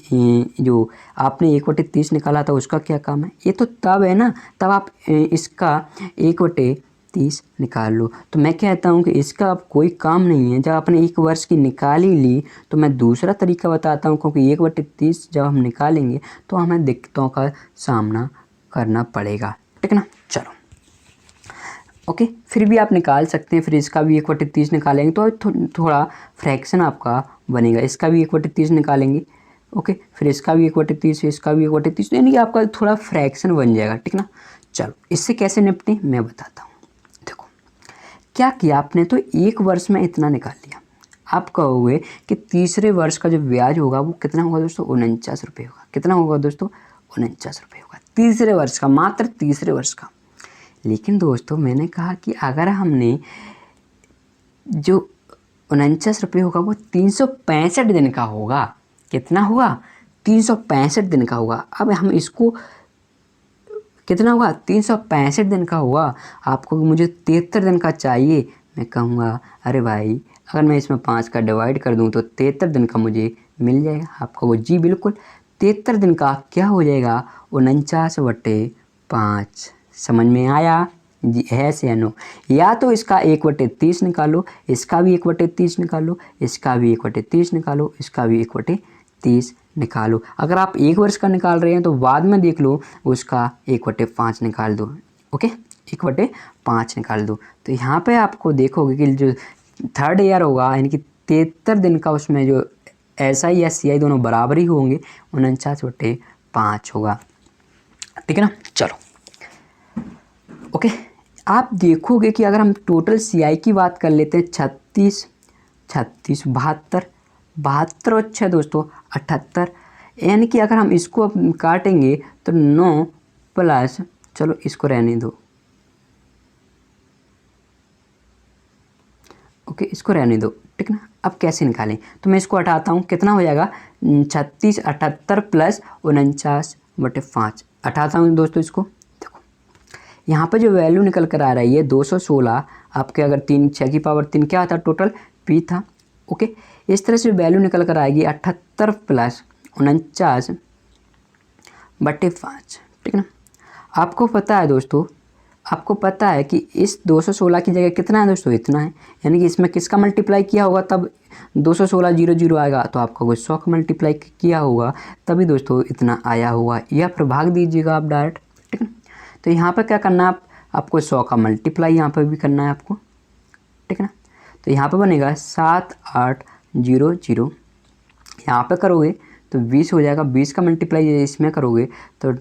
जो आपने 1/30 निकाला था उसका क्या काम है? ये तो तब है ना, तब आप इसका 1/30 निकाल लो। तो मैं कहता हूँ कि इसका अब कोई काम नहीं है। जब आपने एक वर्ष की निकाल ही ली तो मैं दूसरा तरीका बताता हूँ, क्योंकि 1/30 जब हम निकालेंगे तो हमें दिक्कतों का सामना करना पड़ेगा, ठीक है ना। चलो ओके, फिर भी आप निकाल सकते हैं। फिर इसका भी 1/30 निकालेंगे तो थोड़ा फ्रैक्शन आपका बनेगा। इसका भी 1/30 निकालेंगे, ओके, फिर इसका भी 1/30, इसका भी 1/30, यानी कि आपका थोड़ा फ्रैक्शन बन जाएगा, ठीक ना। चलो इससे कैसे निपटें मैं बताता हूँ। देखो क्या किया आपने, तो एक वर्ष में इतना निकाल लिया। आप कहोगे कि तीसरे वर्ष का जो ब्याज होगा वो कितना होगा दोस्तों? 49 रुपये होगा। कितना होगा दोस्तों? 49 रुपये होगा तीसरे वर्ष का, मात्र तीसरे वर्ष का। लेकिन दोस्तों मैंने कहा कि अगर हमने जो 49 रुपये होगा वो 365 दिन का होगा। कितना होगा? 365 दिन का होगा। अब हम इसको कितना होगा? 365 दिन का होगा। आपको मुझे 73 दिन का चाहिए। मैं कहूँगा अरे भाई अगर मैं इसमें 5 का डिवाइड कर दूँ तो 73 दिन का मुझे मिल जाएगा। आप कहोगे जी बिल्कुल, 73 दिन का क्या हो जाएगा? 49/5। समझ में आया जी? है से या नो? या तो इसका 1/30 निकालो, इसका भी 1/30 निकालो, इसका भी 1/30 निकालो, इसका भी 1/30 निकालो। अगर आप एक वर्ष का निकाल रहे हैं तो बाद में देख लो उसका 1/5 निकाल दो। ओके, 1/5 निकाल दो। तो यहाँ पे आपको देखोगे कि जो थर्ड ईयर होगा यानी कि 73 दिन का, उसमें जो SI या CI दोनों बराबर ही होंगे, 49/5 होगा, ठीक है ना। चलो ओके, आप देखोगे कि अगर हम टोटल CI की बात कर लेते हैं, 36, 72 और 6 दोस्तों 78, यानी कि अगर हम इसको अब काटेंगे तो 9 प्लस, चलो इसको रहने दो, ओके इसको रहने दो, ठीक ना। अब कैसे निकालें, तो मैं इसको हटाता हूँ। कितना हो जाएगा? 36, 78 प्लस 49/5 हटाता हूँ दोस्तों इसको। देखो यहाँ पर जो वैल्यू निकल कर आ रही है 216, आपके अगर 3 6 की पावर 3 क्या था टोटल? P था। ओके, इस तरह से वैल्यू निकल कर आएगी 78 प्लस 49/5, ठीक है ना। आपको पता है दोस्तों, आपको पता है कि इस 216 की जगह कितना है दोस्तों? इतना है। यानी कि इसमें किसका मल्टीप्लाई किया होगा तब 216 0 0 आएगा, तो आपका कोई 100 का मल्टीप्लाई किया होगा तभी दोस्तों इतना आया होगा, या फिर भाग दीजिएगा आप डायरेक्ट, ठीक है। तो यहाँ पर क्या करना है, आपको 100 का मल्टीप्लाई यहाँ पर भी करना है आपको, ठीक है ना। तो यहाँ पर बनेगा 7800, यहाँ पर करोगे तो 20 हो जाएगा। 20 का मल्टीप्लाई इसमें करोगे तो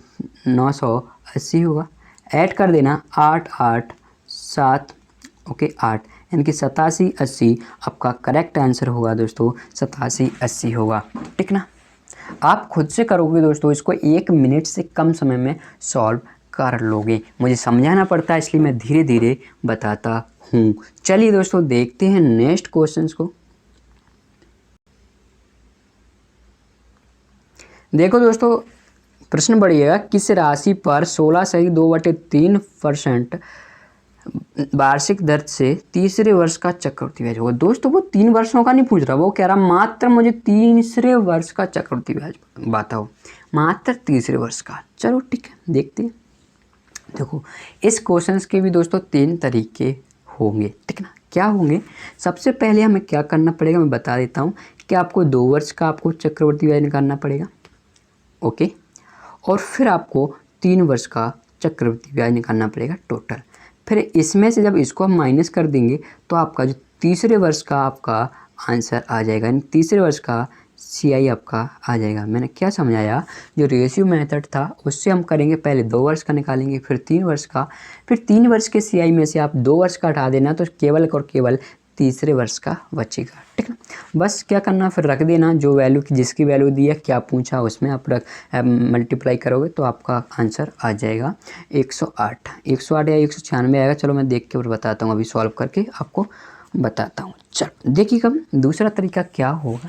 980 होगा। ऐड कर देना 8 8 7, ओके 8, यानी कि 8780 आपका करेक्ट आंसर होगा दोस्तों, 8780 होगा, ठीक ना। आप खुद से करोगे दोस्तों, इसको 1 मिनट से कम समय में सॉल्व कर लोगे। मुझे समझाना पड़ता है इसलिए मैं धीरे धीरे बताता हूँ। चलिए दोस्तों देखते हैं नेक्स्ट क्वेश्चंस को। देखो दोस्तों प्रश्न बढ़िएगा, किस राशि पर 16.2/3% वार्षिक दर से तीसरे वर्ष का चक्रवृद्धि ब्याज होगा। दोस्तों वो 3 वर्षों का नहीं पूछ रहा, वो कह रहा मात्र मुझे तीसरे वर्ष का चक्रवृद्धि ब्याज बताओ, मात्र तीसरे वर्ष का। चलो ठीक है देखते हैं। देखो इस क्वेश्चन के भी दोस्तों 3 तरीके होंगे, ठीक है ना। क्या होंगे? सबसे पहले हमें क्या करना पड़ेगा मैं बता देता हूँ कि आपको 2 वर्ष का आपको चक्रवृद्धि ब्याज निकालना पड़ेगा, ओके, और फिर आपको 3 वर्ष का चक्रवृद्धि ब्याज निकालना पड़ेगा टोटल। फिर इसमें से जब इसको हम माइनस कर देंगे तो आपका जो तीसरे वर्ष का आपका आंसर आ जाएगा, यानी तीसरे वर्ष का CI आपका आ जाएगा। मैंने क्या समझाया, जो रेशियो मेथड था उससे हम करेंगे, पहले 2 वर्ष का निकालेंगे फिर 3 वर्ष का, फिर 3 वर्ष के CI में से आप 2 वर्ष का हटा देना तो केवल और केवल तीसरे वर्ष का बचेगा, ठीक है। बस क्या करना, फिर रख देना जो वैल्यू की जिसकी वैल्यू दी है, क्या पूछा उसमें आप मल्टीप्लाई करोगे तो आपका आंसर आ जाएगा 108 या 196 आएगा। चलो मैं देख के और बताता हूँ, अभी सॉल्व करके आपको बताता हूँ। चलो देखिए कब दूसरा तरीका क्या होगा।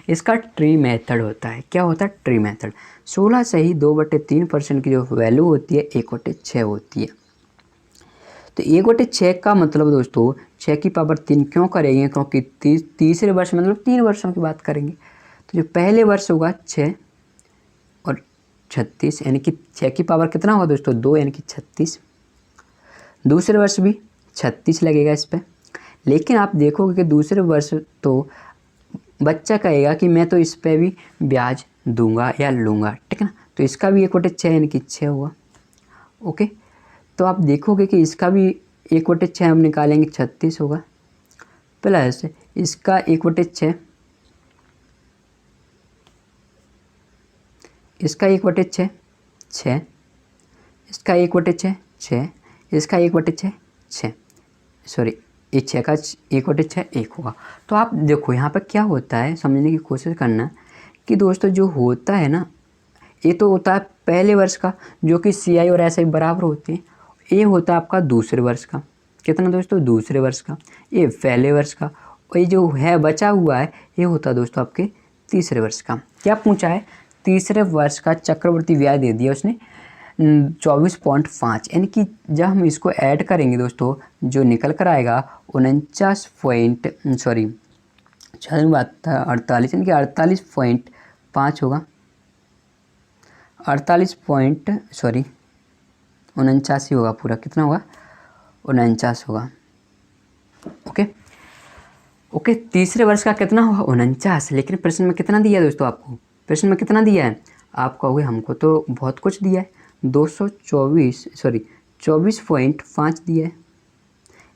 इसका ट्री मेथड होता है। क्या होता है? Tree method. 16 से ही 2/3% की जो वैल्यू होती है 1/6 होती है। तो 1/6 का मतलब दोस्तों 6 की पावर 3 क्यों करेंगे? क्योंकि तीसरे वर्ष मतलब 3 वर्षों की बात करेंगे। तो जो पहले वर्ष होगा 6 और 36, यानी कि 6 की पावर कितना होगा दोस्तों? 2, यानी कि 36। दूसरे वर्ष भी 36 लगेगा इस पर। लेकिन आप देखोगे कि दूसरे वर्ष तो बच्चा कहेगा कि मैं तो इस पर भी ब्याज दूंगा या लूँगा, ठीक है ना। तो इसका भी 1/6 यानी कि 6 हुआ। ओके, तो आप देखोगे कि इसका भी 1/6 हम निकालेंगे 36 होगा, प्लस इसका 1/6, इसका 1/6 6, इसका 1/6 6, इसका 1/6 6, सॉरी ये 6 का 1/6 1 होगा। तो आप देखो यहाँ पर क्या होता है, समझने की कोशिश करना कि दोस्तों जो होता है ना, ये तो होता है पहले वर्ष का जो कि CI और SI बराबर होते हैं। ये होता है आपका दूसरे वर्ष का। कितना दोस्तों? दूसरे वर्ष का। ये पहले वर्ष का। और ये जो है बचा हुआ है ये होता है दोस्तों आपके तीसरे वर्ष का। क्या पूछा है? तीसरे वर्ष का चक्रवृद्धि ब्याज दे दिया उसने 24.5, यानी कि जब हम इसको ऐड करेंगे दोस्तों जो निकल कर आएगा 48 यानी कि 48.5 होगा। 49 होगा पूरा। कितना होगा? 49 होगा। ओके, तीसरे वर्ष का कितना होगा? 49। लेकिन प्रश्न में कितना दिया है दोस्तों आपको? प्रश्न में कितना दिया है? आप कहोगे हमको तो बहुत कुछ दिया है, 24.5 दिया है।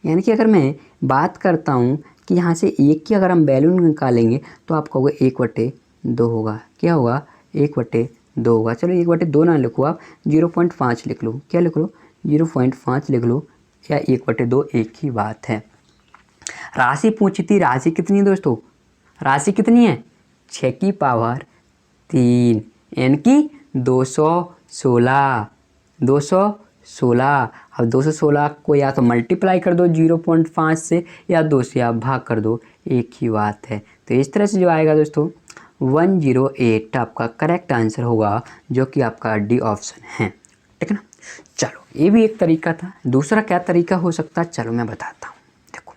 यानी कि अगर मैं बात करता हूँ कि यहाँ से 1 की अगर हम वैल्यू निकालेंगे तो आप कहोगे 1/2 होगा। क्या होगा? 1/2 होगा। चलो 1/2 ना लिखो, आप 0.5 लिख लो। क्या लिख लो? 0.5 लिख लो, या 1/2 एक ही बात है। राशि पूछी थी, राशि कितनी है दोस्तों? राशि कितनी है? 6 की पावर 3, यानी कि 216। 216। अब 216 को या तो मल्टीप्लाई कर दो 0.5 से, या 2 से आप भाग कर दो, एक ही बात है। तो इस तरह से जो आएगा दोस्तों 108 आपका करेक्ट आंसर होगा, जो कि आपका डी ऑप्शन है, ठीक है ना। चलो ये भी एक तरीका था। दूसरा क्या तरीका हो सकता है, चलो मैं बताता हूँ। देखो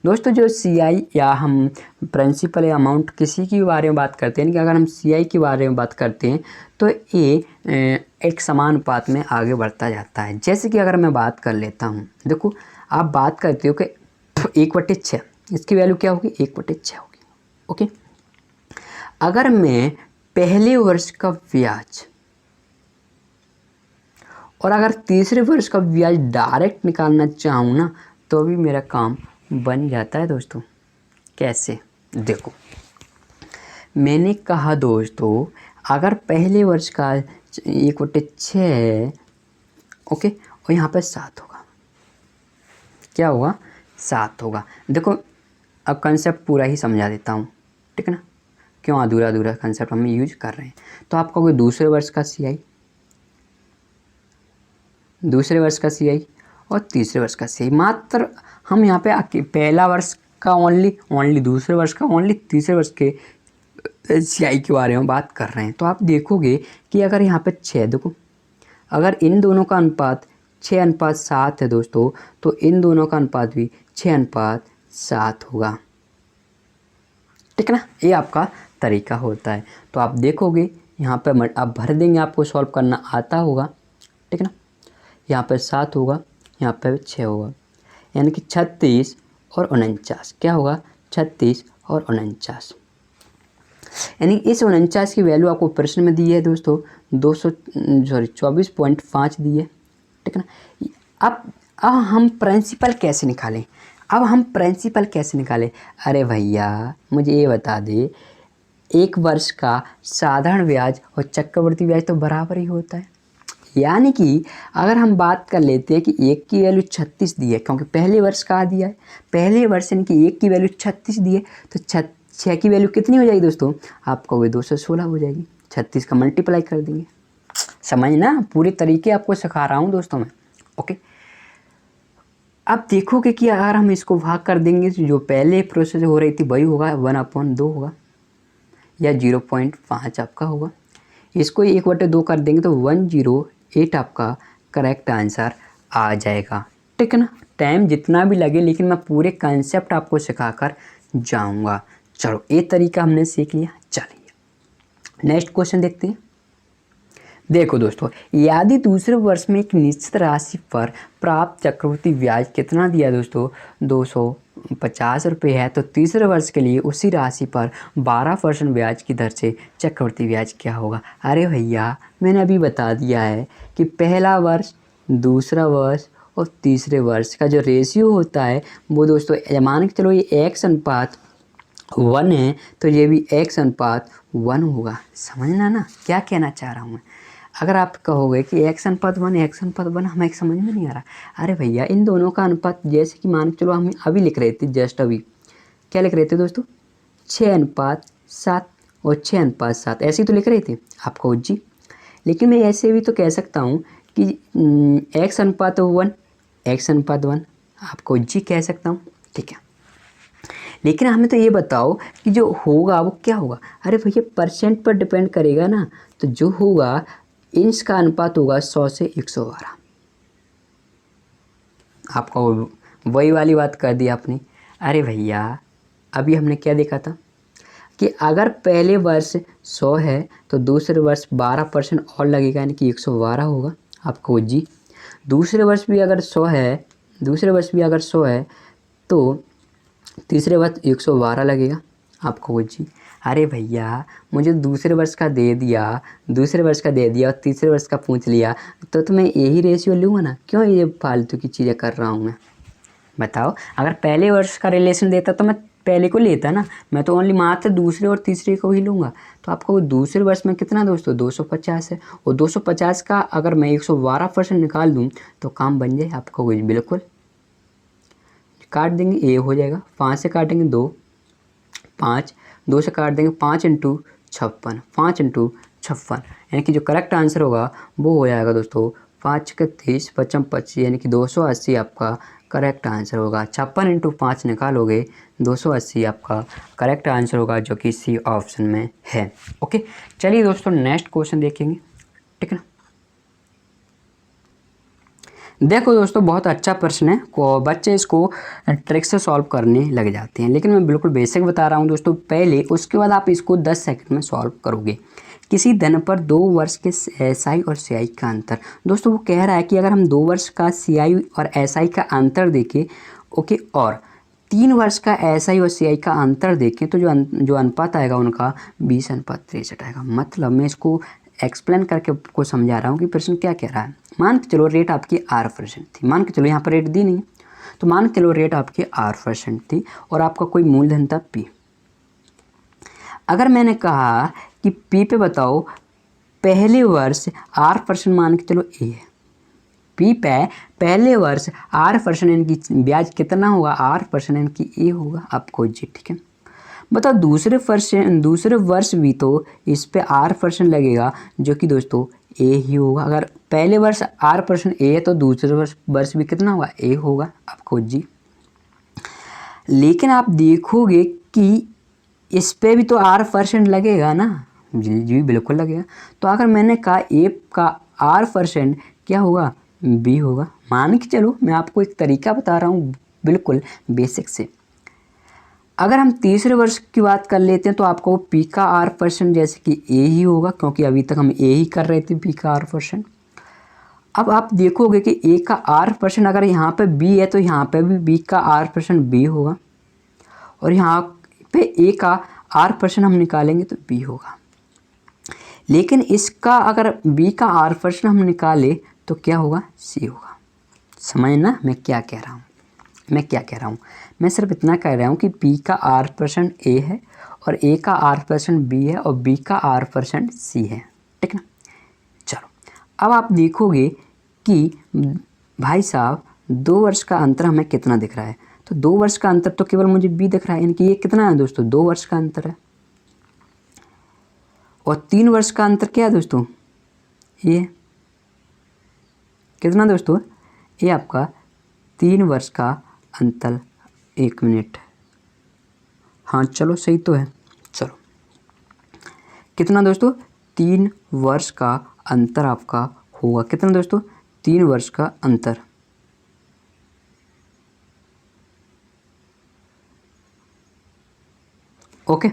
दोस्तों, जो CI या हम प्रिंसिपल या अमाउंट किसी के बारे में बात करते हैं कि अगर हम CI के बारे में बात करते हैं तो ये एक समान अनुपात में आगे बढ़ता जाता है। जैसे कि अगर मैं बात कर लेता हूँ, देखो आप बात करते हो कि 1/6, इसकी वैल्यू क्या होगी? 1/6 होगी। ओके, अगर मैं पहले वर्ष का ब्याज और अगर तीसरे वर्ष का ब्याज डायरेक्ट निकालना चाहूँ ना, तो भी मेरा काम बन जाता है दोस्तों। कैसे? देखो मैंने कहा दोस्तों, अगर पहले वर्ष का 1/6 है, ओके, और यहाँ पर 7 होगा। क्या होगा? 7 होगा। देखो अब कंसेप्ट पूरा ही समझा देता हूँ, ठीक है ना, क्यों अधूरा अधूरा कंसेप्ट हम यूज कर रहे हैं। तो आप कहोगे दूसरे वर्ष का CI, दूसरे वर्ष का CI और तीसरे वर्ष का CI। मात्र हम यहाँ पे पहला वर्ष का ओनली दूसरे वर्ष का ओनली तीसरे वर्ष के CI के बारे में बात कर रहे हैं। तो आप देखोगे कि अगर यहाँ पे 6, देखो अगर इन दोनों का अनुपात 6:7 है दोस्तों, तो इन दोनों का अनुपात भी 6:7 होगा, ठीक है ना। ये आपका तरीका होता है। तो आप देखोगे यहाँ पे आप भर देंगे, आपको सॉल्व करना आता होगा, ठीक है ना। यहाँ पर 7 होगा, यहाँ पर 6 होगा, यानी कि 36 और 49। क्या होगा? 36 और 49, यानी इस 49 की वैल्यू आपको प्रश्न में दी है दोस्तों 24.5 दी है, ठीक है ना। अब हम प्रिंसिपल कैसे निकालें? अरे भैया मुझे ये बता दे, एक वर्ष का साधारण ब्याज और चक्रवृद्धि ब्याज तो बराबर ही होता है। यानी कि अगर हम बात कर लेते हैं कि 1 की वैल्यू 36 दी है, क्योंकि पहले वर्ष का दिया है, पहले वर्ष यानी कि 1 की वैल्यू 36 दी है, तो 6 की वैल्यू कितनी हो जाएगी दोस्तों? आप कहोगे 216 हो जाएगी। 36 का मल्टीप्लाई कर देंगे। समझना, पूरे तरीके आपको सिखा रहा हूँ दोस्तों मैं। ओके, अब देखोगे कि अगर हम इसको भाग कर देंगे तो जो पहले प्रोसेस हो रही थी वही होगा, 1/2 होगा। या 0.5 आपका होगा। इसको 1/2 कर देंगे तो 108 आपका करेक्ट आंसर आ जाएगा, ठीक है ना। टाइम जितना भी लगे लेकिन मैं पूरे कंसेप्ट आपको सिखाकर जाऊंगा। चलो ये तरीका हमने सीख लिया। चलिए नेक्स्ट क्वेश्चन देखते हैं। देखो दोस्तों, यदि दूसरे वर्ष में एक निश्चित राशि पर प्राप्त चक्रवृद्धि ब्याज कितना दिया दोस्तों, 250 रुपये है, तो तीसरे वर्ष के लिए उसी राशि पर 12% ब्याज की दर से चक्रवृद्धि ब्याज क्या होगा। अरे भैया मैंने अभी बता दिया है कि पहला वर्ष, दूसरा वर्ष और तीसरे वर्ष का जो रेशियो होता है वो दोस्तों, मान के चलो ये x/1 है तो ये भी x/1 होगा। समझना ना क्या कहना चाह रहा हूँ मैं। अगर आप कहोगे कि x/1 हमें समझ में नहीं आ रहा, अरे भैया इन दोनों का अनुपात, जैसे कि मान के चलो हम अभी लिख रहे थे, जस्ट अभी क्या लिख रहे थे दोस्तों, 6:7 और 6:7 ऐसे ही तो लिख रहे थे आपका जी। लेकिन मैं ऐसे भी तो कह सकता हूँ कि x/1 आपको जी कह सकता हूँ, ठीक है। लेकिन हमें तो ये बताओ कि जो होगा वो क्या होगा। अरे भैया परसेंट पर डिपेंड करेगा ना, तो जो होगा इसका अनुपात होगा 100 से 112। आपको वही वाली बात कर दी आपने। अरे भैया अभी हमने क्या देखा था कि अगर पहले वर्ष 100 है तो दूसरे वर्ष 12% और लगेगा, यानी कि 112 होगा आपको जी। दूसरे वर्ष भी अगर 100 है तो तीसरे वर्ष 112 लगेगा आपको जी। अरे भैया मुझे दूसरे वर्ष का दे दिया और तीसरे वर्ष का पूछ लिया, तो मैं यही रेशियो लूँगा ना, क्यों ये फालतू की चीज़ें कर रहा हूँ मैं। बताओ, अगर पहले वर्ष का रिलेशन देता तो मैं पहले को लेता ना, मैं तो ओनली मात्र दूसरे और तीसरे को ही लूँगा। तो आपको दूसरे वर्ष में कितना दोस्तों 250 है, और 250 का अगर मैं 112% निकाल दूँ तो काम बन जाए आपका वो बिल्कुल। काट देंगे, ए हो जाएगा, 5 से काटेंगे 2, 5, 2 से काट देंगे 5 × 56, 5 × 56, यानी कि जो करेक्ट आंसर होगा वो हो जाएगा दोस्तों 5 के 30, 55 25, यानी कि 280 आपका करेक्ट आंसर होगा। 56 × 5 निकालोगे 280 आपका करेक्ट आंसर होगा, जो कि सी ऑप्शन में है। ओके चलिए दोस्तों नेक्स्ट क्वेश्चन देखेंगे, ठीक है ना। देखो दोस्तों बहुत अच्छा प्रश्न है, को बच्चे इसको ट्रिक से सॉल्व करने लग जाते हैं, लेकिन मैं बिल्कुल बेसिक बता रहा हूँ दोस्तों पहले, उसके बाद आप इसको 10 सेकंड में सॉल्व करोगे। किसी धन पर 2 वर्ष के एसआई और सीआई का अंतर। दोस्तों वो कह रहा है कि अगर हम 2 वर्ष का सीआई और एसआई का अंतर देखें, ओके, और 3 वर्ष का एसआई और सीआई का अंतर देखें, तो जो अनुपात आएगा उनका 20:63 आएगा। मतलब मैं इसको एक्सप्लेन करके आपको समझा रहा हूँ कि प्रश्न क्या कह रहा है। मान के चलो रेट आपकी 8% थी, मान के चलो यहाँ पर रेट दी नहीं, तो मान के चलो रेट आपकी 8% थी और आपका कोई मूलधन था P। अगर मैंने कहा कि P पे बताओ पहले वर्ष 8%, मान के चलो A है, P पे पहले वर्ष 8% इनकी ब्याज कितना होगा, 8% इनकी A होगा आपको जी, ठीक है। बताओ दूसरे वर्ष भी तो इस पे 8% लगेगा, जो कि दोस्तों ए ही होगा। अगर पहले वर्ष 8% ए है तो दूसरे वर्ष भी कितना होगा, ए होगा आपको जी। लेकिन आप देखोगे कि इस पे भी तो 8% लगेगा ना, जी बिल्कुल लगेगा। तो अगर मैंने कहा ए का 8% क्या होगा, बी होगा। मान के चलो मैं आपको एक तरीका बता रहा हूँ बिल्कुल बेसिक से। अगर हम तीसरे वर्ष की बात कर लेते हैं तो आपको पी का 8% जैसे कि ए ही होगा, क्योंकि अभी तक हम ए ही कर रहे थे, पी का 8%। अब आप देखोगे कि ए का 8% अगर यहाँ पे बी है तो यहाँ पे भी बी का 8% बी होगा, और यहाँ पे ए का 8% हम निकालेंगे तो बी होगा। लेकिन इसका अगर बी का 8% हम निकाले तो क्या होगा, सी होगा। समझना मैं क्या कह रहा हूँ। मैं सिर्फ इतना कह रहा हूँ कि P का 8% A है और A का 8% B है और B का 8% C है, ठीक ना। चलो अब आप देखोगे कि भाई साहब 2 वर्ष का अंतर हमें कितना दिख रहा है, तो 2 वर्ष का अंतर तो केवल मुझे B दिख रहा है, यानी कि ये कितना है दोस्तों, 2 वर्ष का अंतर है। और 3 वर्ष का अंतर क्या है दोस्तों, ये कितना दोस्तों, ये आपका 3 वर्ष का अंतर। 1 मिनट, हाँ चलो सही तो है। चलो कितना दोस्तों, 3 वर्ष का अंतर आपका होगा। कितना दोस्तों, 3 वर्ष का अंतर। ओके,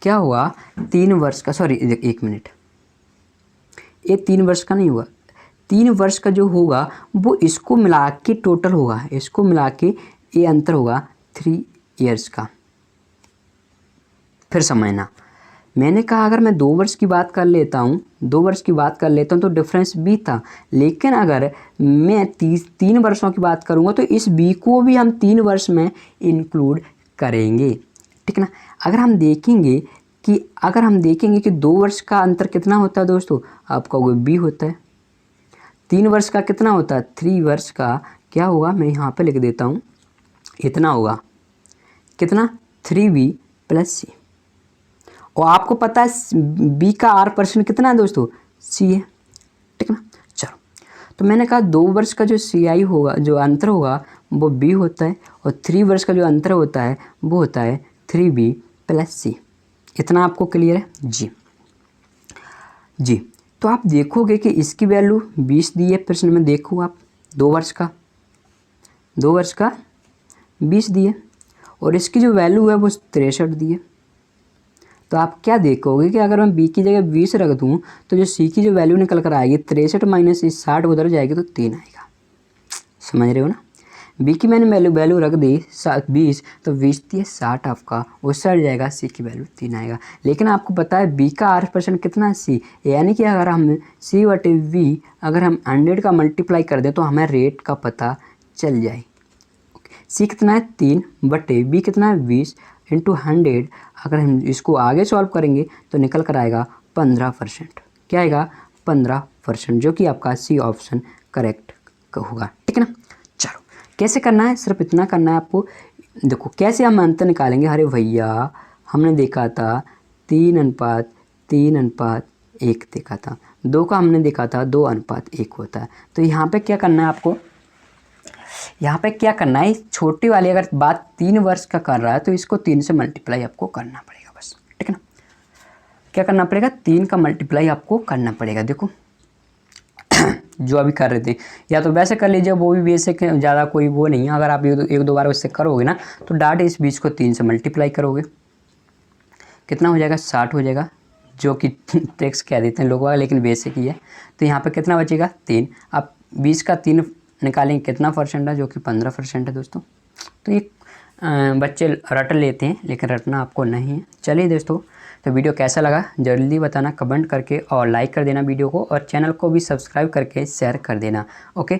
क्या हुआ, 3 वर्ष का, सॉरी 1 मिनट, ये 3 वर्ष का नहीं हुआ, 3 वर्ष का जो होगा वो इसको मिला के टोटल होगा, इसको मिला के ये अंतर होगा 3 ईयर्स का। फिर समझना, मैंने कहा अगर मैं 2 वर्ष की बात कर लेता हूँ, 2 वर्ष की बात कर लेता हूँ तो डिफरेंस बी था, लेकिन अगर मैं 3 वर्षों की बात करूँगा तो इस बी को भी हम 3 वर्ष में इंक्लूड करेंगे, ठीक ना। अगर हम देखेंगे कि 2 वर्ष का अंतर कितना होता है दोस्तों, आपका वो बी होता है। 3 वर्ष का कितना होता है, 3 वर्ष का क्या होगा, मैं यहाँ पे लिख देता हूँ, इतना होगा, कितना, 3b + c। और आपको पता है बी का r% कितना है दोस्तों, c है, ठीक ना। चलो, तो मैंने कहा 2 वर्ष का जो CI होगा, जो अंतर होगा वो b होता है, और 3 वर्ष का जो अंतर होता है वो होता है 3b + c। इतना आपको क्लियर है जी। तो आप देखोगे कि इसकी वैल्यू 20 दी है प्रश्न में, देखो आप 2 वर्ष का 20 दी है, और इसकी जो वैल्यू है वो 63 दी है। तो आप क्या देखोगे कि अगर मैं b की जगह 20 रख दूँ तो जो c की जो वैल्यू निकल कर आएगी 63 - 60 उधर जाएगी तो 3 आएगा। समझ रहे हो ना, b की मैंने वैल्यू रख दी 20, तो 20 दिए 60 आपका उस साइड जाएगा, c की वैल्यू 3 आएगा। लेकिन आपको पता है b का r% कितना है, c, यानी कि अगर हम c/v अगर हम 100 का मल्टीप्लाई कर दें तो हमें रेट का पता चल जाए। c कितना है 3/b कितना है 20 × 100, अगर हम इसको आगे सॉल्व करेंगे तो निकल कर आएगा 15%। क्या आएगा, 15%, जो कि आपका सी ऑप्शन करेक्ट होगा, ठीक है ना। चलो, कैसे करना है, सिर्फ इतना करना है आपको। देखो कैसे हम अंतर निकालेंगे। अरे भैया, हमने देखा था 3:1 देखा था, 2 का हमने देखा था 2:1 होता है। तो यहाँ पे क्या करना है आपको, यहाँ पे क्या करना है, छोटी वाली अगर बात 3 वर्ष का कर रहा है तो इसको 3 से मल्टीप्लाई आपको करना पड़ेगा बस, ठीक है ना। क्या करना पड़ेगा, 3 का मल्टीप्लाई आपको करना पड़ेगा। देखो जो अभी कर रहे थे, या तो वैसे कर लीजिए, वो भी बेसिक है, ज़्यादा कोई वो नहीं है। अगर आप 1-2 बार उससे करोगे ना तो डाट इस 20 को 3 से मल्टीप्लाई करोगे, कितना हो जाएगा, 60 हो जाएगा, जो कि ट्रिक्स कह देते हैं लोगों का, लेकिन बेसिक ही है। तो यहाँ पे कितना बचेगा, 3। अब 20 का 3 निकालेंगे, कितना % है, जो कि 15% है दोस्तों। तो ये बच्चे रट लेते हैं, लेकिन रटना आपको नहीं है। चलिए दोस्तों, तो वीडियो कैसा लगा जल्दी बताना कमेंट करके, और लाइक कर देना वीडियो को, और चैनल को भी सब्सक्राइब करके शेयर कर देना। ओके।